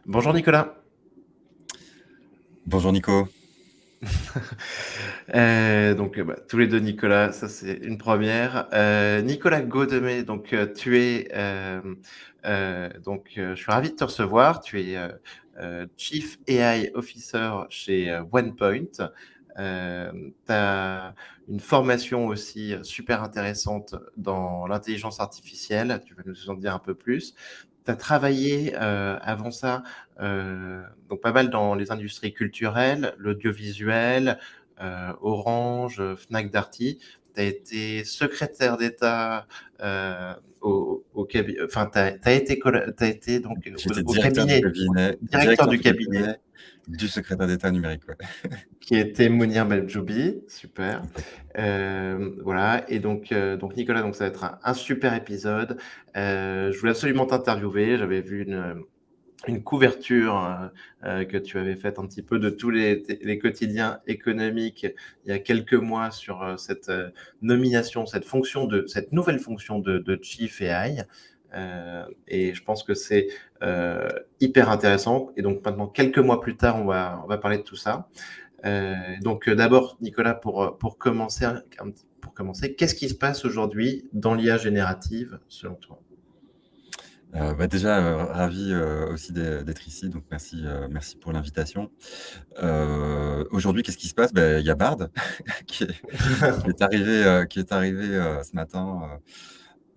Bonjour Nicolas. Bonjour Nico. Tous les deux Nicolas, ça c'est une première. Nicolas Gaudemey, je suis ravi de te recevoir. Tu es Chief AI Officer chez OnePoint. Tu as une formation aussi super intéressante dans l'intelligence artificielle. Tu vas nous en dire un peu plus. Tu as travaillé avant ça donc pas mal dans les industries culturelles, l'audiovisuel, Orange, Fnac Darty. Tu as été secrétaire d'État au cabinet, enfin, tu as été, t'as été donc J'étais au cabinet, directeur directeur du du cabinet, cabinet du secrétaire d'État numérique. Ouais. qui était Mounir Benjoubi, super. Exact. Voilà, donc Nicolas, donc ça va être un super épisode. Je voulais absolument t'interviewer, j'avais vu une couverture que tu avais faite un petit peu de tous les quotidiens économiques il y a quelques mois sur cette nomination, cette nouvelle fonction de Chief AI. Et je pense que c'est hyper intéressant. Et donc maintenant, quelques mois plus tard, on va parler de tout ça. D'abord, Nicolas, pour commencer, qu'est-ce qui se passe aujourd'hui dans l'IA générative, selon toi? Déjà, ravi aussi d'être ici, donc merci pour l'invitation. Aujourd'hui, qu'est-ce qui se passe? Il y a Bard qui est, qui est arrivé ce matin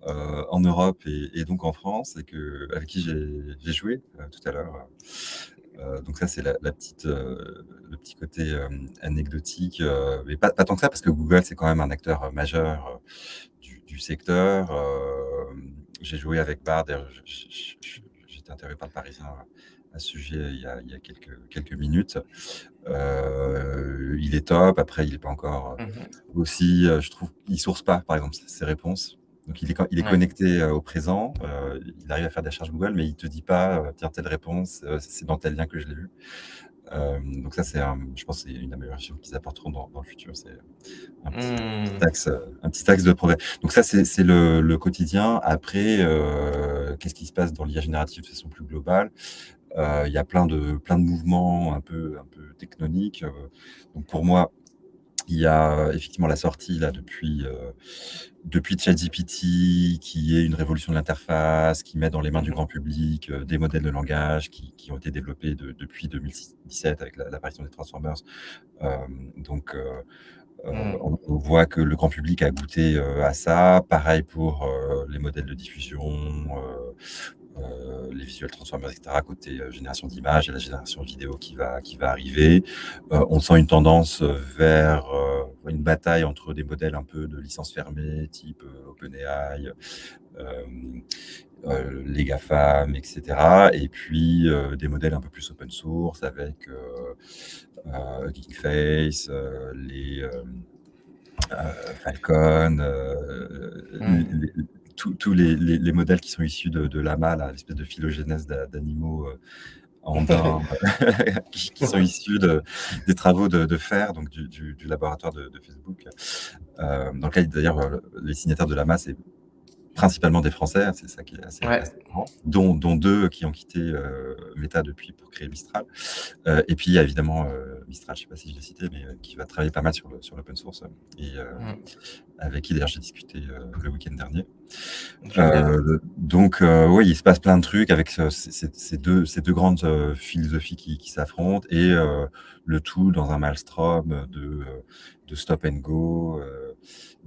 en Europe et donc en France, avec qui j'ai joué tout à l'heure. Donc ça, c'est le petit côté anecdotique, mais pas tant que ça, parce que Google, c'est quand même un acteur majeur du secteur. J'ai joué avec Bard, d'ailleurs, j'ai été interviewé par le Parisien à ce sujet il y a quelques minutes. Il est top. Après, il n'est pas encore Mhm. aussi, je trouve, il source pas, par exemple, ses réponses. Donc, il est Ouais. connecté au présent. Il arrive à faire des recherches Google, mais il te dit pas, tiens, telle réponse, c'est dans tel lien que je l'ai vu. Donc ça, je pense, que c'est une amélioration qu'ils apporteront dans le futur. C'est Hmm. un petit axe de progrès. Donc ça, c'est le quotidien. Après, qu'est-ce qui se passe dans l'IA générative de façon plus globale? Il y a plein de mouvements un peu tectoniques. Donc pour moi, il y a effectivement la sortie là depuis ChatGPT, qui est une révolution de l'interface, qui met dans les mains du Mhm. grand public des modèles de langage qui ont été développés depuis 2017 avec l'apparition des Transformers. Euh, donc Hmm. on voit que le grand public a goûté à ça. Pareil pour les modèles de diffusion, les visuels transformers, etc. Côté génération d'images, et la génération vidéo qui va arriver. On sent une tendance vers une bataille entre des modèles un peu de licence fermée, type OpenAI, euh, les GAFAM, etc. Et puis des modèles un peu plus open source avec Geekface, Falcon, Hmm. tous les modèles qui sont issus de Lama, là, l'espèce de phylogénèse d'animaux andins qui sont issus des travaux de FAIR, donc du laboratoire de Facebook, dans lequel d'ailleurs les signataires de Lama, c'est principalement des Français, hein, c'est ça qui est Ouais. assez marrant, dont deux qui ont quitté Meta depuis pour créer Mistral. Et puis il y a évidemment Mistral, je ne sais pas si je l'ai cité, mais qui va travailler pas mal sur l'open source, et Hmm. avec qui d'ailleurs j'ai discuté le week-end dernier. Génial. Oui, il se passe plein de trucs avec ces deux grandes philosophies qui s'affrontent, et le tout dans un maelstrom de stop and go,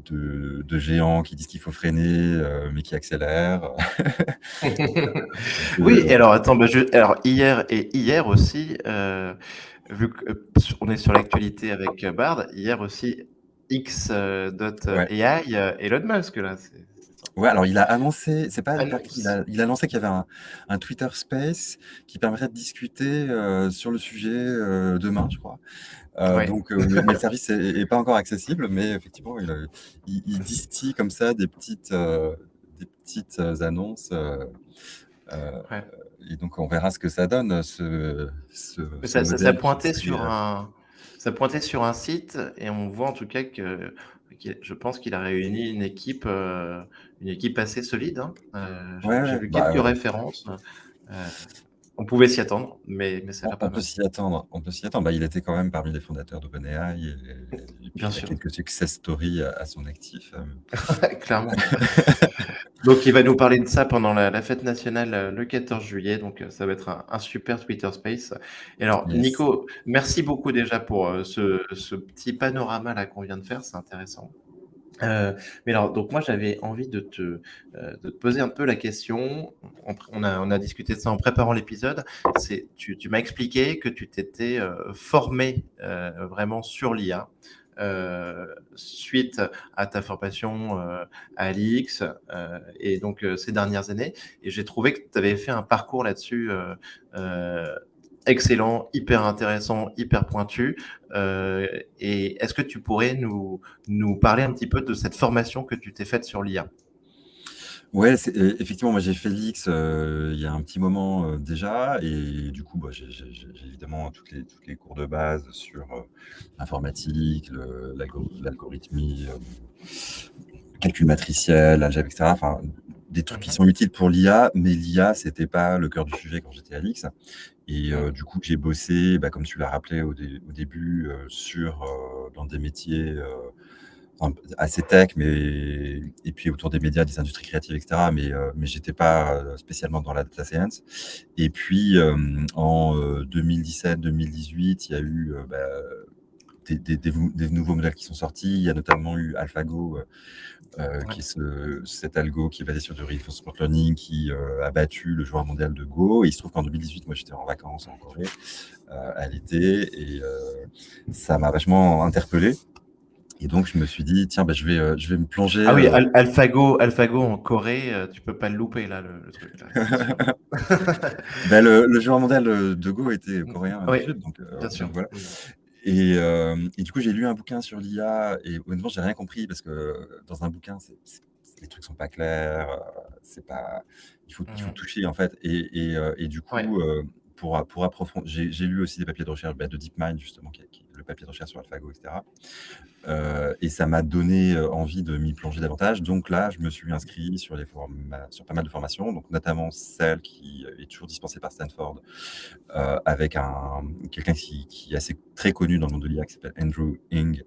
de géants qui disent qu'il faut freiner, mais qui accélèrent. Oui, et De- alors attends, alors hier aussi, vu qu'on est sur l'actualité avec Bard, hier aussi ouais. X.AI, Elon Musk là, c'est Ouais, sorti alors il a annoncé, c'est pas hyperactif, annonce. il a annoncé qu'il y avait un Twitter Space qui permettrait de discuter sur le sujet demain, je crois. Ouais. Mais le service est pas encore accessible, mais effectivement, il distille comme ça des petites annonces. Euh, Ouais. et donc, on verra ce que ça donne, Mais ce ça modèle qui pointait serait. sur un site et on voit en tout cas je pense qu'il a réuni une équipe assez solide, hein. Ouais, J'ai ouais, vu quelques références. On pouvait s'y attendre, mais c'est déjà On pas peut mal. s'y attendre, on peut s'y attendre. Bah, il était quand même parmi les fondateurs d'OpenAI et puis Bien il a sûr, quelques success stories à son actif, clairement. Donc il va nous parler de ça pendant la fête nationale, le 14 juillet, donc ça va être un super Twitter Space. Et alors Yes. Nico, merci beaucoup déjà pour, ce petit panorama là qu'on vient de faire, c'est intéressant. Mais alors donc moi j'avais envie de te poser un peu la question, on a discuté de ça en préparant l'épisode, c'est tu m'as expliqué que tu t'étais, formé, vraiment sur l'IA, suite à ta formation, à l'IX, et donc ces dernières années, et j'ai trouvé que tu avais fait un parcours là-dessus, heu, excellent, hyper intéressant, hyper pointu, et est-ce que tu pourrais nous parler un petit peu de cette formation que tu t'es faite sur l'IA? Ouais, effectivement, moi j'ai fait l'X, il y a un petit moment, déjà et du coup, bah, j'ai évidemment toutes les cours de base sur, l'informatique, l'algorithmie, calcul matriciel, algèbre et cetera, enfin des trucs qui Mmh sont utiles pour l'IA, mais l'IA, c'était pas le cœur du sujet quand j'étais à l'X et mh. du coup, j'ai bossé, bah, comme tu l'as rappelé au début, dans des métiers, enfin, assez tech, mais et puis autour des médias, des industries créatives, et cetera, mais j'étais pas, spécialement dans la data science et puis, en, 2017-2018, il y a eu, bah, des nouveaux modèles qui sont sortis. Il y a notamment eu AlphaGo, Ouais. qui est cet algo qui est basé sur du reinforcement learning qui, a battu le joueur mondial de Go et il se trouve qu'en 2018, moi, j'étais en vacances en Corée, à l'été et ça m'a vachement interpellé et donc je me suis dit: «Tiens, bah, je vais me plonger, Ah oui, AlphaGo en Corée, tu peux pas le louper là, le truc là, c'est sûr. bah, le joueur mondial, de Go était Mmh. coréen du Oui, Sud, bien sûr. donc voilà Mmh. et du coup, j'ai lu un bouquin sur l'IA et honnêtement, j'ai rien compris parce que dans un bouquin, les trucs sont pas clairs, c'est pas il faut Mmh. toucher en fait et du Ouais. coup, pour approfondir, j'ai lu aussi des papiers de recherche, bah, de DeepMind justement qui est le papier de recherche sur AlphaGo et cetera. Et ça m'a donné, envie de m'y plonger davantage. Donc là, je me suis inscrit sur pas mal de formations, donc notamment celle qui, est toujours dispensée par Stanford, avec quelqu'un qui est assez très connu dans le monde de l'IA, qui s'appelle Andrew Ng,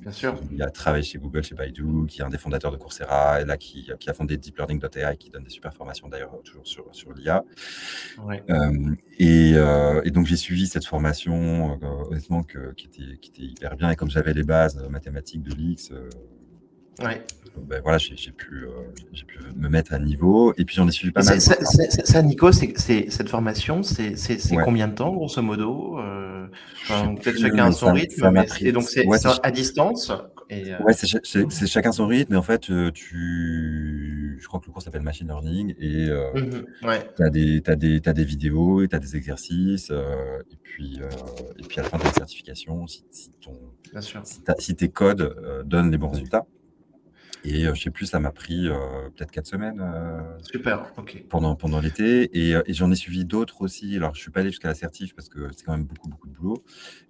Bien sûr. qui a travaillé chez Google, chez Baidu, qui est un des fondateurs de Coursera et là qui a fondé DeepLearning.ai, qui donne des super formations d'ailleurs, toujours sur l'IA. Ouais. Et donc j'ai suivi cette formation, honnêtement qui était hyper bien et comme j'avais les bases, mathématiques de l'X, Ouais. bah, voilà, j'ai pu me mettre à niveau et puis j'en ai suivi Et pas mal d'autres, hein. ça, Nico, c'est cette formation, c'est Ouais, combien de temps, grosso modo? je sais Enfin, peut-être plus, chacun à mais son rythme, ça m'a mais pris et donc ouais, c'est à distance et ouais, c'est chacun son rythme, mais en fait, je crois que le cours s'appelle machine learning et mmh ouais, tu as des vidéos et tu as des exercices, et puis à la fin, tu as une certification bien sûr. si tes codes, donnent les bons résultats et je sais plus, ça m'a pris, peut-être 4 semaines, Super, OK. pendant l'été et j'en ai suivi d'autres aussi. Alors je suis pas allé jusqu'à la certif parce que c'est quand même beaucoup, beaucoup de boulot,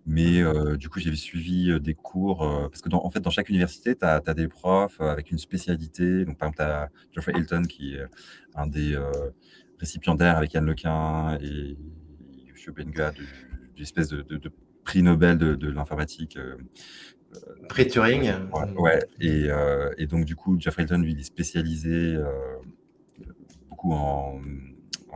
mais Mmh du coup, j'ai suivi, des cours, parce que en fait, dans chaque université, tu as des profs, avec une spécialité. Donc par exemple, tu as Geoffrey Hilton qui est un des, récipiendaires avec Yann Lequin et Yoshio Benga du espèce de prix Nobel de l'informatique, Pré-Turing, ouais, ouais et donc du coup, Geoffrey Hilton, lui, il est spécialisé, beaucoup en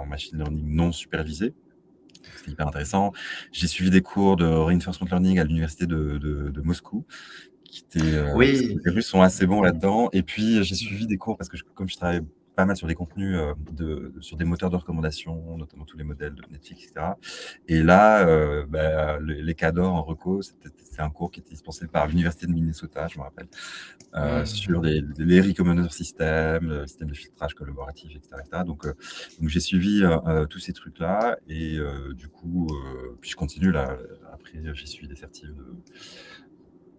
machine learning non supervisé. Donc c'était hyper intéressant. J'ai suivi des cours de reinforcement learning à l'université de Moscou, parce que oui. les Russes sont assez bons Mmh là-dedans. Et puis j'ai mh. suivi des cours parce que comme je travaille pas mal sur des contenus, sur des moteurs de recommandation, notamment tous les modèles de Netflix, etc. Et là, bah, les cadors en reco, c'est un cours qui était dispensé par l'université de Minnesota, je me rappelle, sur Mmh. les recommender systems, le système de filtrage collaboratif, etc., etc. Donc j'ai suivi, tous ces trucs-là et du coup, puis je continue là, après j'ai suivi des certifs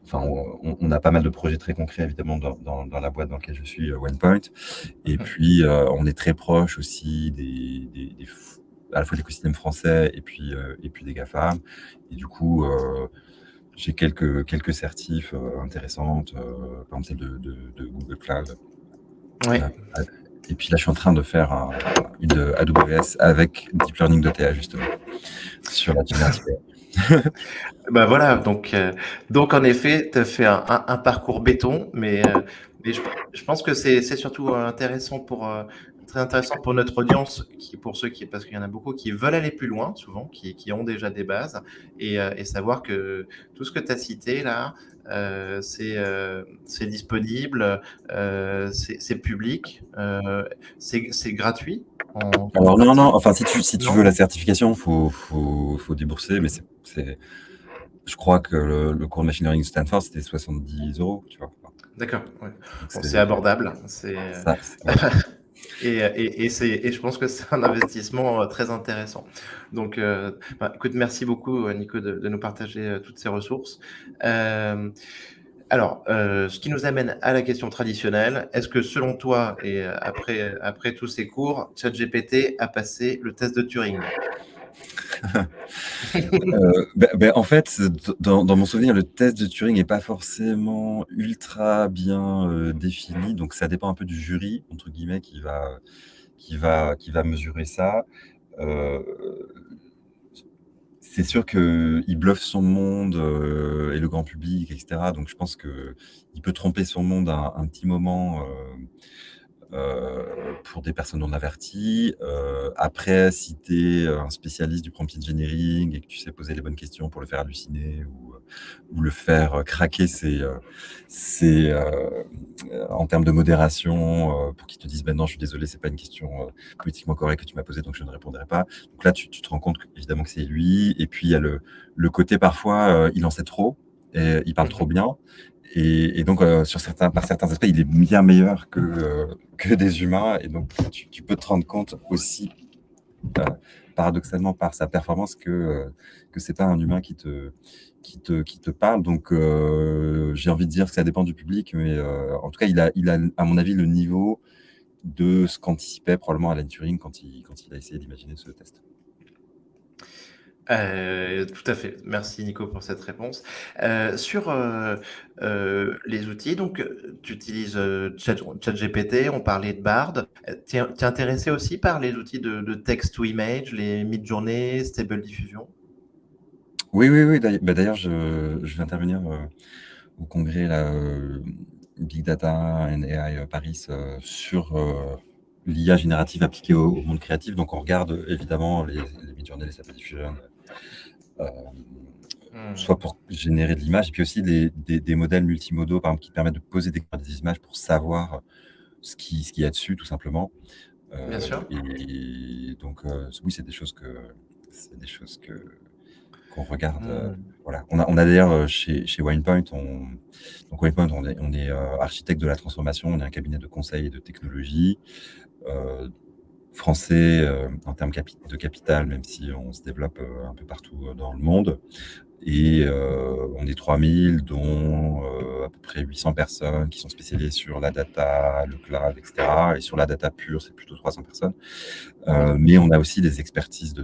enfin on a pas mal de projets très concrets évidemment dans la boîte dans laquelle je suis, OnePoint et puis, on est très proche aussi à la fois de l'écosystème français et puis des GAFAM et du coup, j'ai quelques certifs, intéressantes, par exemple celle de Google Cloud, heu, Ouais. Et puis là, je suis en train de faire une AWS avec Deep Learning d'ETH, justement, sur la générative AI. Bah voilà, donc en effet, tu as fait un parcours béton, mais je pense que c'est surtout intéressant très intéressant pour notre audience, parce qu'il y en a beaucoup qui veulent aller plus loin, souvent, qui ont déjà des bases, et savoir que tout ce que tu as cité là, c'est disponible, c'est public, c'est gratuit en Alors non, non, partie, enfin si tu veux non? la certification, faut débourser, mais je crois que le cours de machine learning de Stanford, c'était 70 €, tu vois. D'accord, ouais. Donc Bon, c'est abordable, ça, ouais. et je pense que c'est un investissement très intéressant. Donc, bah, écoute, merci beaucoup, Nico, de nous partager toutes ces ressources. Euh, alors, ce qui nous amène à la question traditionnelle, est-ce que selon toi, et après tous ces cours, ChatGPT a passé le test de Turing? En fait, dans mon souvenir, le test de Turing n'est pas forcément ultra bien défini, donc ça dépend un peu du jury, entre guillemets, qui va mesurer ça. Euh, c'est sûr qu'il bluffe son monde et le grand public, etc. Donc je pense qu'il peut tromper son monde un petit moment. Pour des personnes non averties. Après, si tu es un spécialiste du prompt engineering et que tu sais poser les bonnes questions pour le faire halluciner ou le faire craquer en termes de modération, pour qu'ils te disent ben non, je suis désolé, c'est pas une question politiquement correcte que tu m'as posée, donc je ne répondrai pas. Donc là, tu te rends compte évidemment que c'est lui. Et puis, il y a le côté parfois, il en sait trop et il parle trop Mhm. bien. Et donc, par certains aspects, il est bien meilleur que des humains. Et donc, tu peux te rendre compte aussi, paradoxalement, par sa performance, que c'est pas un humain qui te parle. Donc, j'ai envie de dire que ça dépend du public, mais en tout cas, il a, à mon avis, le niveau de ce qu'anticipait probablement Alan Turing quand il a essayé d'imaginer ce test. Tout à fait. Merci Nico pour cette réponse. Sur les outils, donc tu utilises ChatGPT, on parlait de Bard. T'es intéressé aussi par les outils de text to image, les Midjourney, Stable Diffusion? Oui, oui, oui. D'ailleurs, je vais intervenir au congrès là, Big Data and AI Paris sur l'IA générative appliquée au monde créatif. Donc, on regarde évidemment les Midjourney, les Stable Diffusion, euh, Hmm. soit pour générer de l'image, et puis aussi des modèles multimodaux, par exemple, qui permettent de poser des images pour savoir ce qu'il y a dessus, tout simplement. Bien sûr. Et donc, oui, c'est des choses qu'on regarde. Hmm. Voilà. On a d'ailleurs chez WinePoint, donc WinePoint, on est architecte de la transformation, on est un cabinet de conseil et de technologie euh, français en termes de capital, même si on se développe un peu partout dans le monde. Et on est 3000, dont à peu près 800 personnes qui sont spécialisées sur la data, le cloud, etc. Et sur la data pure, c'est plutôt 300 personnes. Mais on a aussi des expertises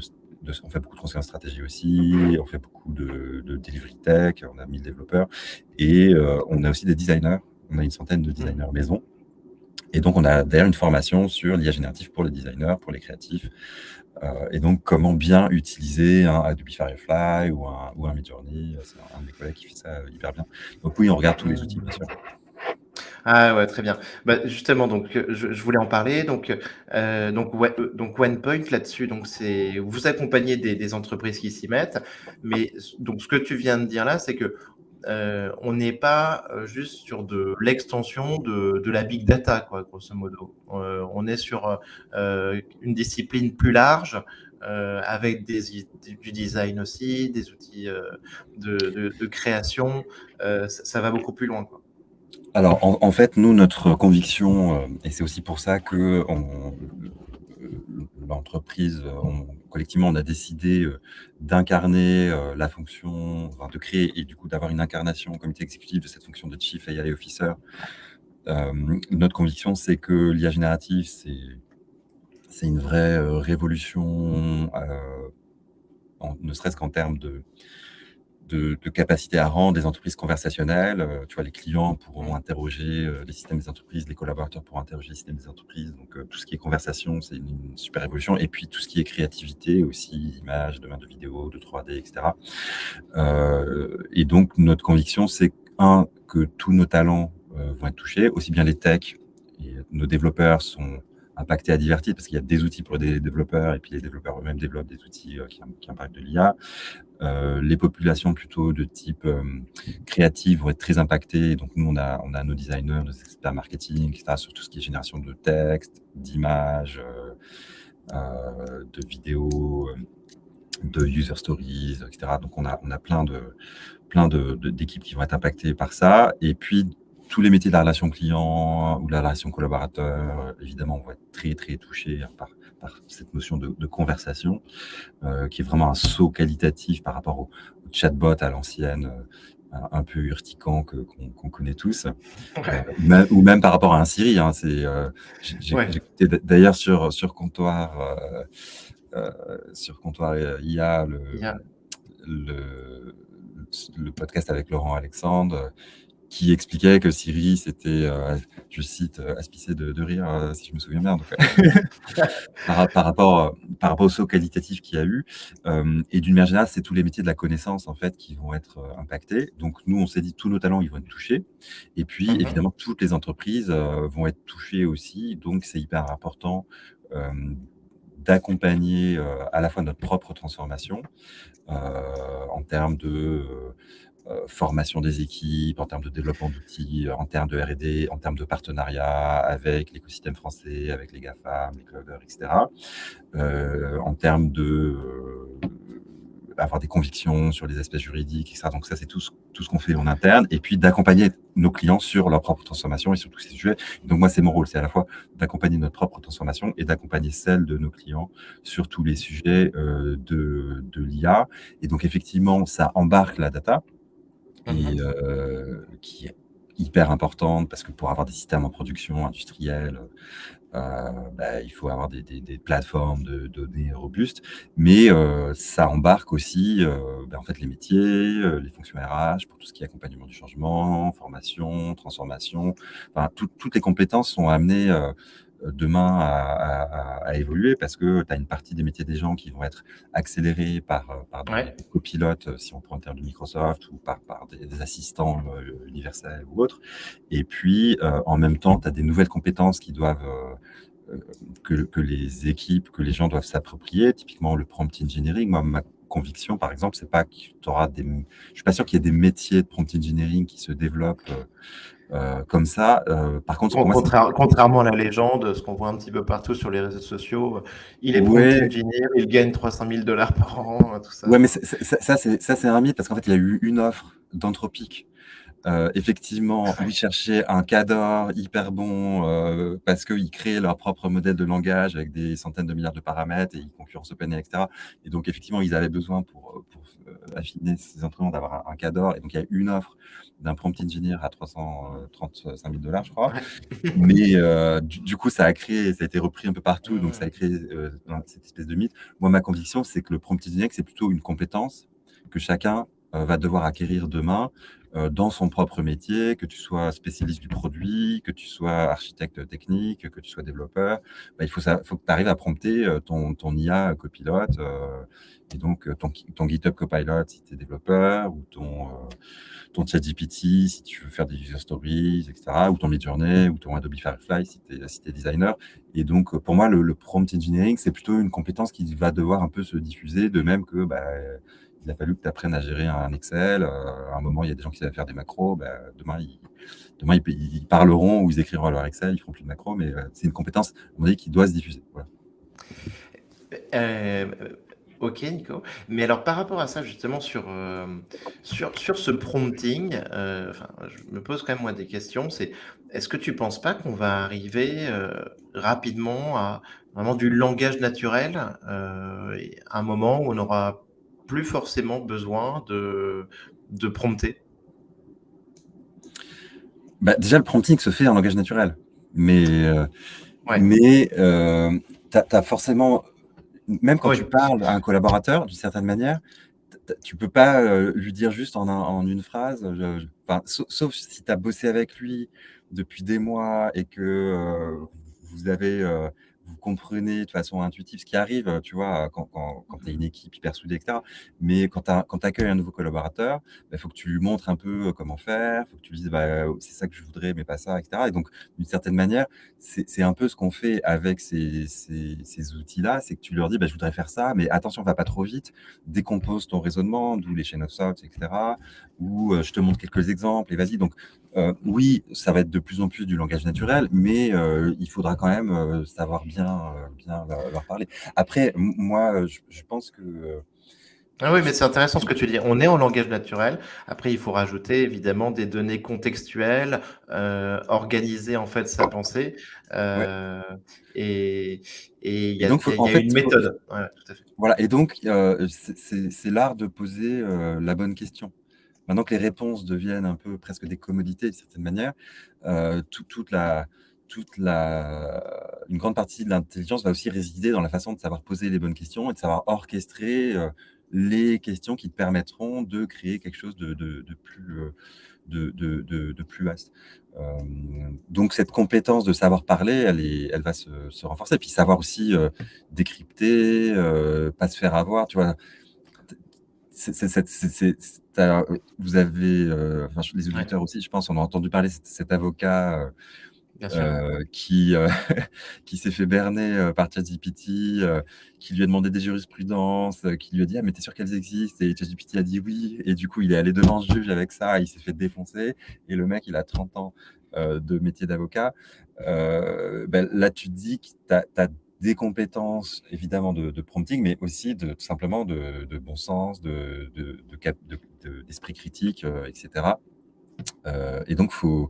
on fait beaucoup de conseils en stratégie aussi, on fait beaucoup de delivery tech, on a 1000 développeurs, et on a aussi des designers, on a une centaine de designers Hmm. maison. Et donc, on a d'ailleurs une formation sur l'IA générative pour les designers, pour les créatifs, et donc comment bien utiliser un Adobe Firefly ou un Midjourney. C'est un de mes collègues qui fait ça hyper bien. Donc oui, on regarde tous les outils, bien sûr. Ah ouais, très bien. Bah, justement, donc je voulais en parler. Donc OnePoint là-dessus, donc c'est vous accompagnez des entreprises qui s'y mettent, mais donc ce que tu viens de dire là, c'est que on n'est pas juste sur de l'extension de la big data, quoi, grosso modo. On est sur une discipline plus large. Avec du design aussi, des outils de création, ça va beaucoup plus loin, quoi. Alors, en fait, nous, notre conviction, et c'est aussi pour ça que l'entreprise, collectivement, on a décidé d'incarner la fonction, enfin, de créer et du coup d'avoir une incarnation au comité exécutif de cette fonction de Chief AI Officer. Notre conviction, c'est que l'IA générative, c'est une vraie révolution, ne serait-ce qu'en termes de capacité à rendre les entreprises conversationnelles. Tu vois, les clients pourront interroger les systèmes des entreprises, les collaborateurs pourront interroger les systèmes des entreprises. Donc, tout ce qui est conversation, c'est une super évolution. Et puis, tout ce qui est créativité aussi, images, demain de vidéos, de 3D, etc. Et donc, notre conviction, c'est que tous nos talents vont être touchés, aussi bien les techs, et nos développeurs sont impactés à divers titres, parce qu'il y a des outils pour des développeurs, et puis les développeurs eux-mêmes développent des outils qui impactent de l'IA. Les populations plutôt de type créative vont être très impactées. Donc, nous, on a nos designers, nos experts marketing, etc., sur tout ce qui est génération de texte, d'images, de vidéos, de user stories, etc. Donc, on a plein d'équipes qui vont être impactées par ça. Et puis, tous les métiers de la relation client ou de la relation collaborateur, évidemment, vont être très, très touchés par cette notion de conversation, qui est vraiment un saut qualitatif par rapport au chatbot à l'ancienne, un peu urticant qu'on connaît tous, ou même par rapport à un Siri. Hein, j'ai écouté d'ailleurs sur Comptoir, IA, Yeah. le podcast avec Laurent Alexandre, qui expliquait que Siri, c'était, je cite, aspicé de rire, si je me souviens bien. Donc, par rapport au saut qualitatif qu'il y a eu. Et d'une manière générale, c'est tous les métiers de la connaissance, en fait, qui vont être impactés. Donc, nous, on s'est dit, tous nos talents, ils vont être touchés. Et puis, évidemment, toutes les entreprises vont être touchées aussi. Donc, c'est hyper important d'accompagner à la fois notre propre transformation en termes de formation des équipes, en termes de développement d'outils, en termes de R&D, en termes de partenariat avec l'écosystème français, avec les GAFAM, les clouders, etc. En termes de avoir des convictions sur les aspects juridiques, etc. Donc ça, c'est tout ce qu'on fait en interne. Et puis d'accompagner nos clients sur leur propre transformation et sur tous ces sujets. Donc moi, c'est mon rôle, c'est à la fois d'accompagner notre propre transformation et d'accompagner celle de nos clients sur tous les sujets de l'IA. Et donc effectivement, ça embarque la data, et qui est hyper importante, parce que pour avoir des systèmes en production industrielle, il faut avoir des plateformes de données robustes. Mais ça embarque aussi en fait, les métiers, les fonctions RH, pour tout ce qui est accompagnement du changement, formation, transformation. Enfin, toutes les compétences sont amenées demain à évoluer, parce que tu as une partie des métiers des gens qui vont être accélérés par des copilotes, si on prend le terme de Microsoft, ou par des assistants universels ou autres. Et puis, en même temps, tu as des nouvelles compétences qui doivent que les équipes, que les gens doivent s'approprier. Typiquement, le prompt engineering. Moi, ma conviction, par exemple, c'est pas que tu auras je suis pas sûr qu'il y ait des métiers de prompt engineering qui se développent comme ça. Par contre, pour moi, contrairement à la légende, ce qu'on voit un petit peu partout sur les réseaux sociaux, il est prompt ouais, engineer, il gagne 300 000 $ par an, tout ça. ouais, mais ça, c'est un mythe, parce qu'en fait, il y a eu une offre d'Anthropic. Effectivement, où ils cherchaient un cadre hyper bon, parce qu'ils créaient leur propre modèle de langage avec des centaines de milliards de paramètres, et ils concurrencent OpenAI, etc. Et donc, effectivement, ils avaient besoin pour affiner ces instruments d'avoir un cadre. Et donc, il y a une offre d'un prompt engineer à 335 000 $, je crois. Mais du coup, ça a été repris un peu partout, donc ça a créé cette espèce de mythe. Moi, ma conviction, c'est que le prompt engineering, c'est plutôt une compétence que chacun va devoir acquérir demain dans son propre métier, que tu sois spécialiste du produit, que tu sois architecte technique, que tu sois développeur. Il faut que tu arrives à prompter ton IA copilote, et donc ton GitHub Copilot si tu es développeur, ou ton ChatGPT si tu veux faire des user stories, etc., ou ton Midjourney, ou ton Adobe Firefly si tu es designer. Et donc, pour moi, le prompt engineering, c'est plutôt une compétence qui va devoir un peu se diffuser, de même que il a fallu que tu apprennes à gérer un Excel. À un moment, il y a des gens qui savent faire des macros. Demain, ils parleront, ou ils écriront leur Excel, ils feront plus de macros, mais c'est une compétence, à mon avis, qui doit se diffuser. Voilà. Ok, Nico. Mais alors, par rapport à ça, justement, sur ce prompting, je me pose quand même, moi, des questions. Est-ce que tu penses pas qu'on va arriver rapidement à vraiment du langage naturel, et à un moment où on n'aura plus forcément besoin de prompter? Déjà, le prompting se fait en langage naturel. Mais Ouais. tu as forcément, même quand Oui. tu parles à un collaborateur, d'une certaine manière, tu peux pas, lui dire juste en une phrase, enfin, sauf si tu as bossé avec lui depuis des mois et que, vous avez, vous comprenez de façon intuitive, ce qui arrive, tu vois, quand tu es une équipe hyper soudée et cetera. Mais quand tu accueilles un nouveau collaborateur, il faut que tu lui montres un peu, comment faire, il faut que tu lui dises: «Bah, c'est ça que je voudrais, mais pas ça» et cetera. Et donc d'une certaine manière, c'est un peu ce qu'on fait avec ces outils-là, c'est que tu leur dis: «Bah, je voudrais faire ça, mais attention, va pas trop vite, décompose ton raisonnement», d'où les chain of thought et cetera, ou je te montre quelques exemples et vas-y. Donc oui, ça va être de plus en plus du langage naturel, mais il faudra quand même, savoir bien leur parler. Après, moi, je pense que, Ah oui, mais j c'est intéressant ce que tu dis. On est en langage naturel. Après, il faut rajouter évidemment des données contextuelles, organiser en fait sa pensée, ouais, heu et il y et a donc il y faut a il en y a fait, une méthode. Ouais, tout à fait. voilà. Et donc c'est l'art de poser, la bonne question. Maintenant que les réponses deviennent un peu presque des commodités d'une certaine manière, toute la une grande partie de l'intelligence va aussi résider dans la façon de savoir poser les bonnes questions et de savoir orchestrer, les questions qui te permettront de créer quelque chose de plus, de plus vaste. Donc cette compétence de savoir parler, elle va se renforcer. Puis savoir aussi, décrypter, pas se faire avoir, tu vois? Vous avez, enfin, les Ouais, auditeurs aussi, je pense, on a entendu parler de cet avocat, bien sûr. qui, qui s'est fait berner, par ChatGPT, qui lui a demandé des jurisprudences, qui lui a dit: «Ah mais tu es sûr qu'elles existent?» Et ChatGPT a dit: «Oui», et du coup, il est allé devant ce juge avec ça, il s'est fait défoncer, et le mec, il a 30 ans, de métier d'avocat. Là, tu te dis que tu as des compétences évidemment de prompting, mais aussi de tout simplement de bon sens, de cap d'esprit critique, et cetera. Et donc faut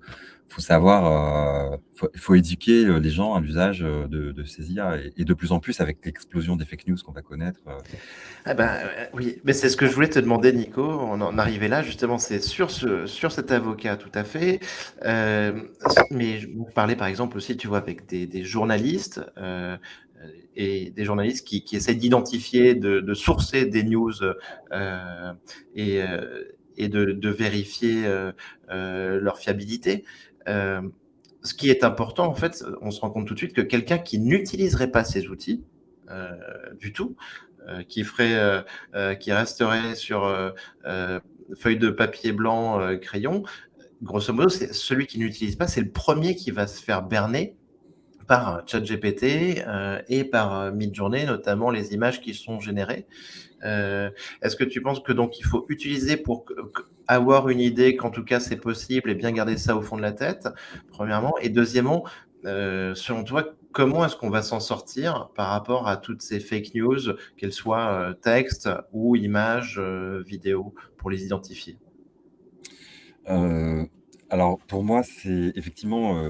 savoir, faut éduquer, les gens à l'usage, de ces IA, et de plus en plus avec l'explosion des fake news qu'on va connaître, Ah ben, oui, mais c'est ce que je voulais te demander Nico, on en arrivait là justement, c'est sur cet avocat tout à fait, mais je vous parlais par exemple aussi, tu vois, avec des journalistes, et des journalistes qui essaient d'identifier, de sourcer des news, et de vérifier, leur fiabilité. Ce qui est important en fait, on se rend compte tout de suite que quelqu'un qui n'utiliserait pas ces outils, du tout, qui resterait sur feuille de papier blanc, crayon. Grosso modo, c'est celui qui n'utilise pas, c'est le premier qui va se faire berner par ChatGPT et par Midjourney, notamment les images qui sont générées. Est-ce que tu penses que donc il faut utiliser pour avoir une idée qu'en tout cas c'est possible et bien garder ça au fond de la tête, premièrement, et deuxièmement, selon toi, comment est-ce qu'on va s'en sortir par rapport à toutes ces fake news, qu'elles soient texte ou images, vidéos, pour les identifier? heu, alors pour moi, c'est effectivement,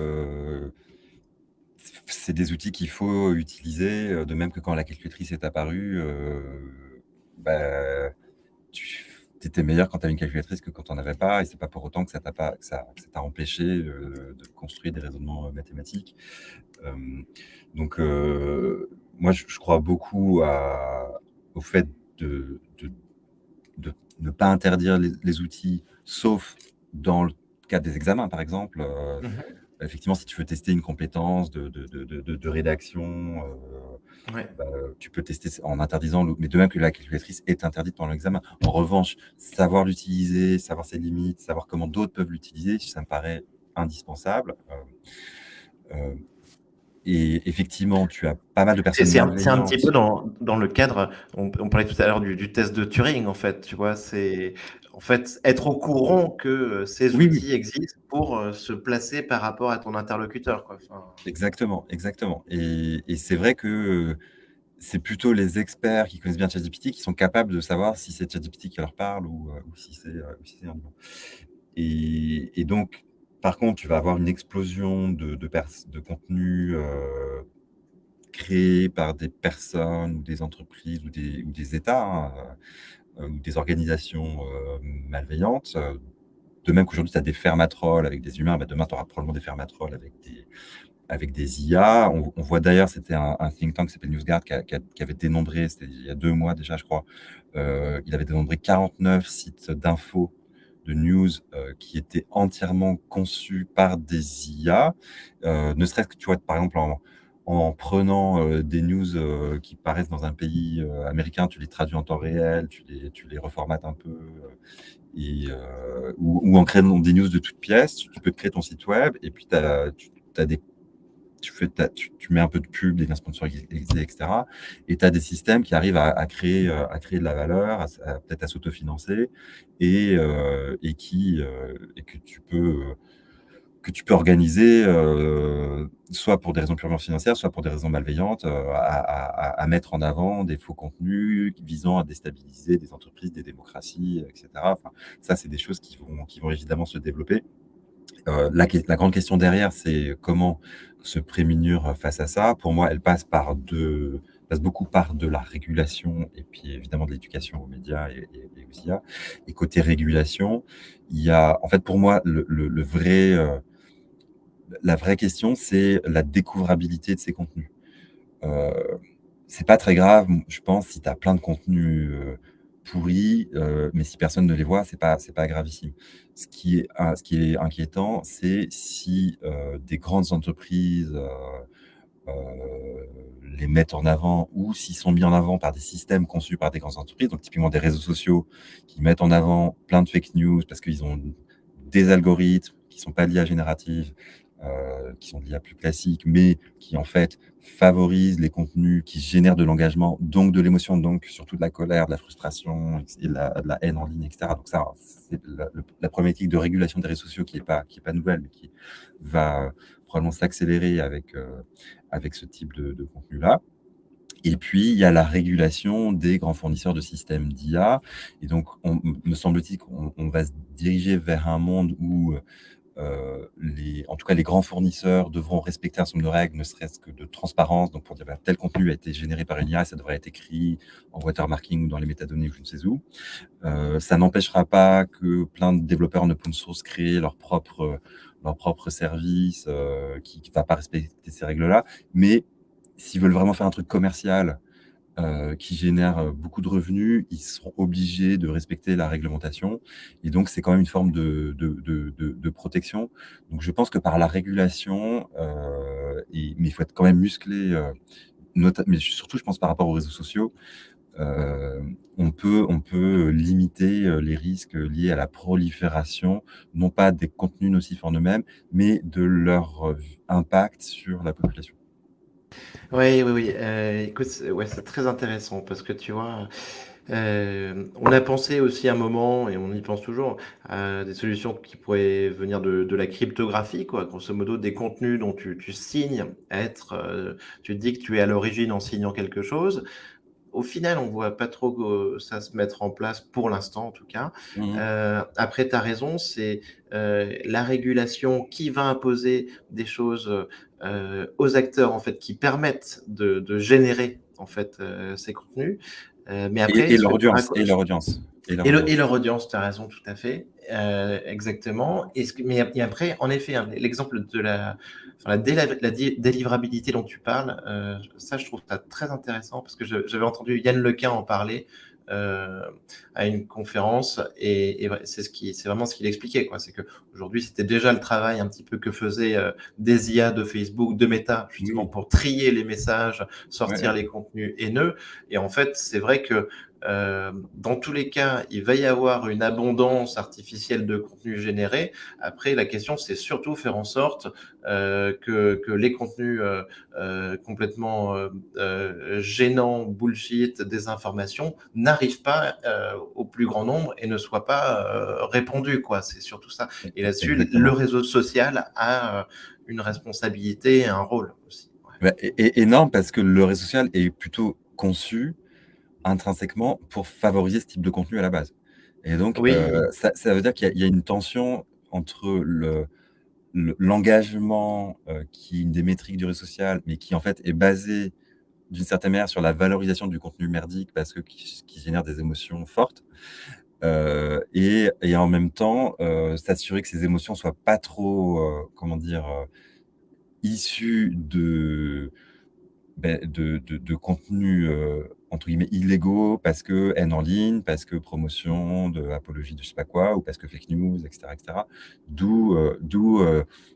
c'est des outils qu'il faut utiliser, de même que quand la calculatrice est apparue, bah, tu étais meilleur quand tu avais une calculatrice que quand tu en avais pas, et c'est pas pour autant que ça t'a empêché, de construire des raisonnements, mathématiques. Hem, donc moi je crois beaucoup au fait de ne pas interdire les outils, sauf dans le cadre des examens, par exemple. Mmh. Effectivement, si tu veux tester une compétence de rédaction, Ouais. tu peux tester en interdisant mais de même que la calculatrice est interdite pendant l'examen. En revanche, savoir l'utiliser, savoir ses limites, savoir comment d'autres peuvent l'utiliser, ça me paraît indispensable. Heu et effectivement, tu as pas mal de C'est personnes c'est un petit malveillantes. peu dans le cadre, on parlait tout à l'heure du test de Turing en fait, tu vois? C'est en fait être au courant que, ces Oui, oui. outils existent pour, se placer par rapport à ton interlocuteur quoi, enfin. Exactement, exactement, et c'est vrai que, c'est plutôt les experts qui connaissent bien ChatGPT qui sont capables de savoir si c'est ChatGPT qui leur parle, ou si c'est un humain, et donc par contre, tu vas avoir une explosion de contenus, créés par des personnes ou des entreprises ou des États, hein, ou des organisations, malveillantes. De même qu'aujourd'hui tu as des fermatrolls avec des humains, demain tu auras probablement des fermatrolls avec avec des IA. On voit d'ailleurs, c'était un think tank qui s'appelle NewsGuard qui avait dénombré, c'était il y a 2 mois déjà, je crois, il avait dénombré 49 sites d'infos, de news, qui étaient entièrement conçus par des IA. Ne serait-ce que, tu vois, par exemple, en prenant, des news, qui paraissent dans un pays, américain, tu les traduis en temps réel, tu les reformates un peu, ou en créant des news de toutes pièces. Tu peux créer ton site web et puis t'as des tu mets un peu de pub, des liens sponsorisés, etc. Et tu as des systèmes qui arrivent à créer de la valeur, peut-être à s'autofinancer, et que tu peux organiser, soit pour des raisons purement financières, soit pour des raisons malveillantes, à mettre en avant des faux contenus visant à déstabiliser des entreprises, des démocraties, etc. Enfin, ça, c'est des choses qui vont évidemment se développer. La grande question derrière, c'est comment se prémunir face à ça. Pour moi, elle passe beaucoup par de la régulation et puis évidemment de l'éducation aux médias et aux IA. Et côté régulation, il y a, en fait, pour moi, la vraie question, c'est la découvrabilité de ces contenus. Heu, c'est pas très grave, je pense, si tu as plein de contenus, pourris, mais si personne ne les voit, c'est pas gravissime. Ce qui est inquiétant, c'est si, des grandes entreprises, les mettent en avant, ou s'ils sont mis en avant par des systèmes conçus par des grandes entreprises, donc typiquement des réseaux sociaux qui mettent en avant plein de fake news parce qu'ils ont des algorithmes qui sont pas de l'IA générative, qui sont de l'IA plus classique, mais qui en fait favorisent les contenus qui génèrent de l'engagement, donc de l'émotion, donc surtout de la colère, de la frustration et de la haine en ligne, etc. Donc ça, c'est la problématique de régulation des réseaux sociaux qui est pas nouvelle, mais qui va probablement s'accélérer avec ce type de contenu-là. Et puis, il y a la régulation des grands fournisseurs de systèmes d'IA. Et donc, me semble-t-il qu'on va se diriger vers un monde où, en tout cas, les grands fournisseurs devront respecter un certain nombre de règles, ne serait-ce que de transparence. Donc, pour dire, bah, tel contenu a été généré par une IA, ça devrait être écrit en watermarking ou dans les métadonnées ou je ne sais où. Ça n'empêchera pas que plein de développeurs en open source créent leur propre service, qui ne va pas respecter ces règles-là. Mais s'ils veulent vraiment faire un truc commercial, qui génère, beaucoup de revenus, ils seront obligés de respecter la réglementation, et donc c'est quand même une forme de protection. Donc je pense que par la régulation, mais il faut être quand même musclé, mais surtout je pense par rapport aux réseaux sociaux, on peut limiter, les risques liés à la prolifération, non pas des contenus nocifs en eux-mêmes, mais de leur, impact sur la population. Oui, oui, oui, écoute, c'est très intéressant parce que tu vois, on a pensé aussi un moment et on y pense toujours à des solutions qui pourraient venir de la cryptographie, quoi. Grosso modo, des contenus dont tu signes être, tu te dis que tu es à l'origine en signant quelque chose. Au final, on voit pas trop, ça se mettre en place pour l'instant en tout cas. Mmh mh. Après tu as raison, c'est, la régulation qui va imposer des choses, aux acteurs en fait qui permettent de générer en fait, ces contenus. Mais après Et est-ce leur que tu audience et leur audience et leur et audience. leur audience, tu as raison, tout à fait, exactement. Est-ce que mais et après, en effet, hein, l'exemple de la délivrabilité dont tu parles, ça, je trouve ça très intéressant parce que j'avais entendu Yann Lequin en parler, heu, à une conférence et ouais, c'est vraiment ce qu'il expliquait, quoi. C'est qu'aujourd'hui, c'était déjà le travail un petit peu que faisaient, des IA de Facebook, de Meta, justement Oui, pour trier les messages, ouais, sortir ouais. les contenus haineux et en fait, c'est vrai que dans tous les cas, il va y avoir une abondance artificielle de contenu généré. Après, la question, c'est surtout faire en sorte que les contenus complètement gênants, bullshit, désinformation, n'arrivent pas au plus grand nombre et ne soient pas répandus, quoi. C'est surtout ça. Et là-dessus, le Exactement. réseau social a une responsabilité et un rôle aussi. Ouais. Bah, énorme, parce que le réseau social est plutôt conçu intrinsèquement pour favoriser ce type de contenu à la base, et donc Oui, ça veut dire qu'il y a une tension entre l'engagement, qui est une des métriques du réseau social, mais qui en fait est basé d'une certaine manière sur la valorisation du contenu merdique parce que qui génère des émotions fortes, et en même temps, s'assurer que ces émotions soient pas trop, comment dire? issus de contenus, entre guillemets «illégaux» parce que haine en ligne, parce que promotion de apologie de je sais pas quoi ou parce que fake news et cetera et cetera. D'où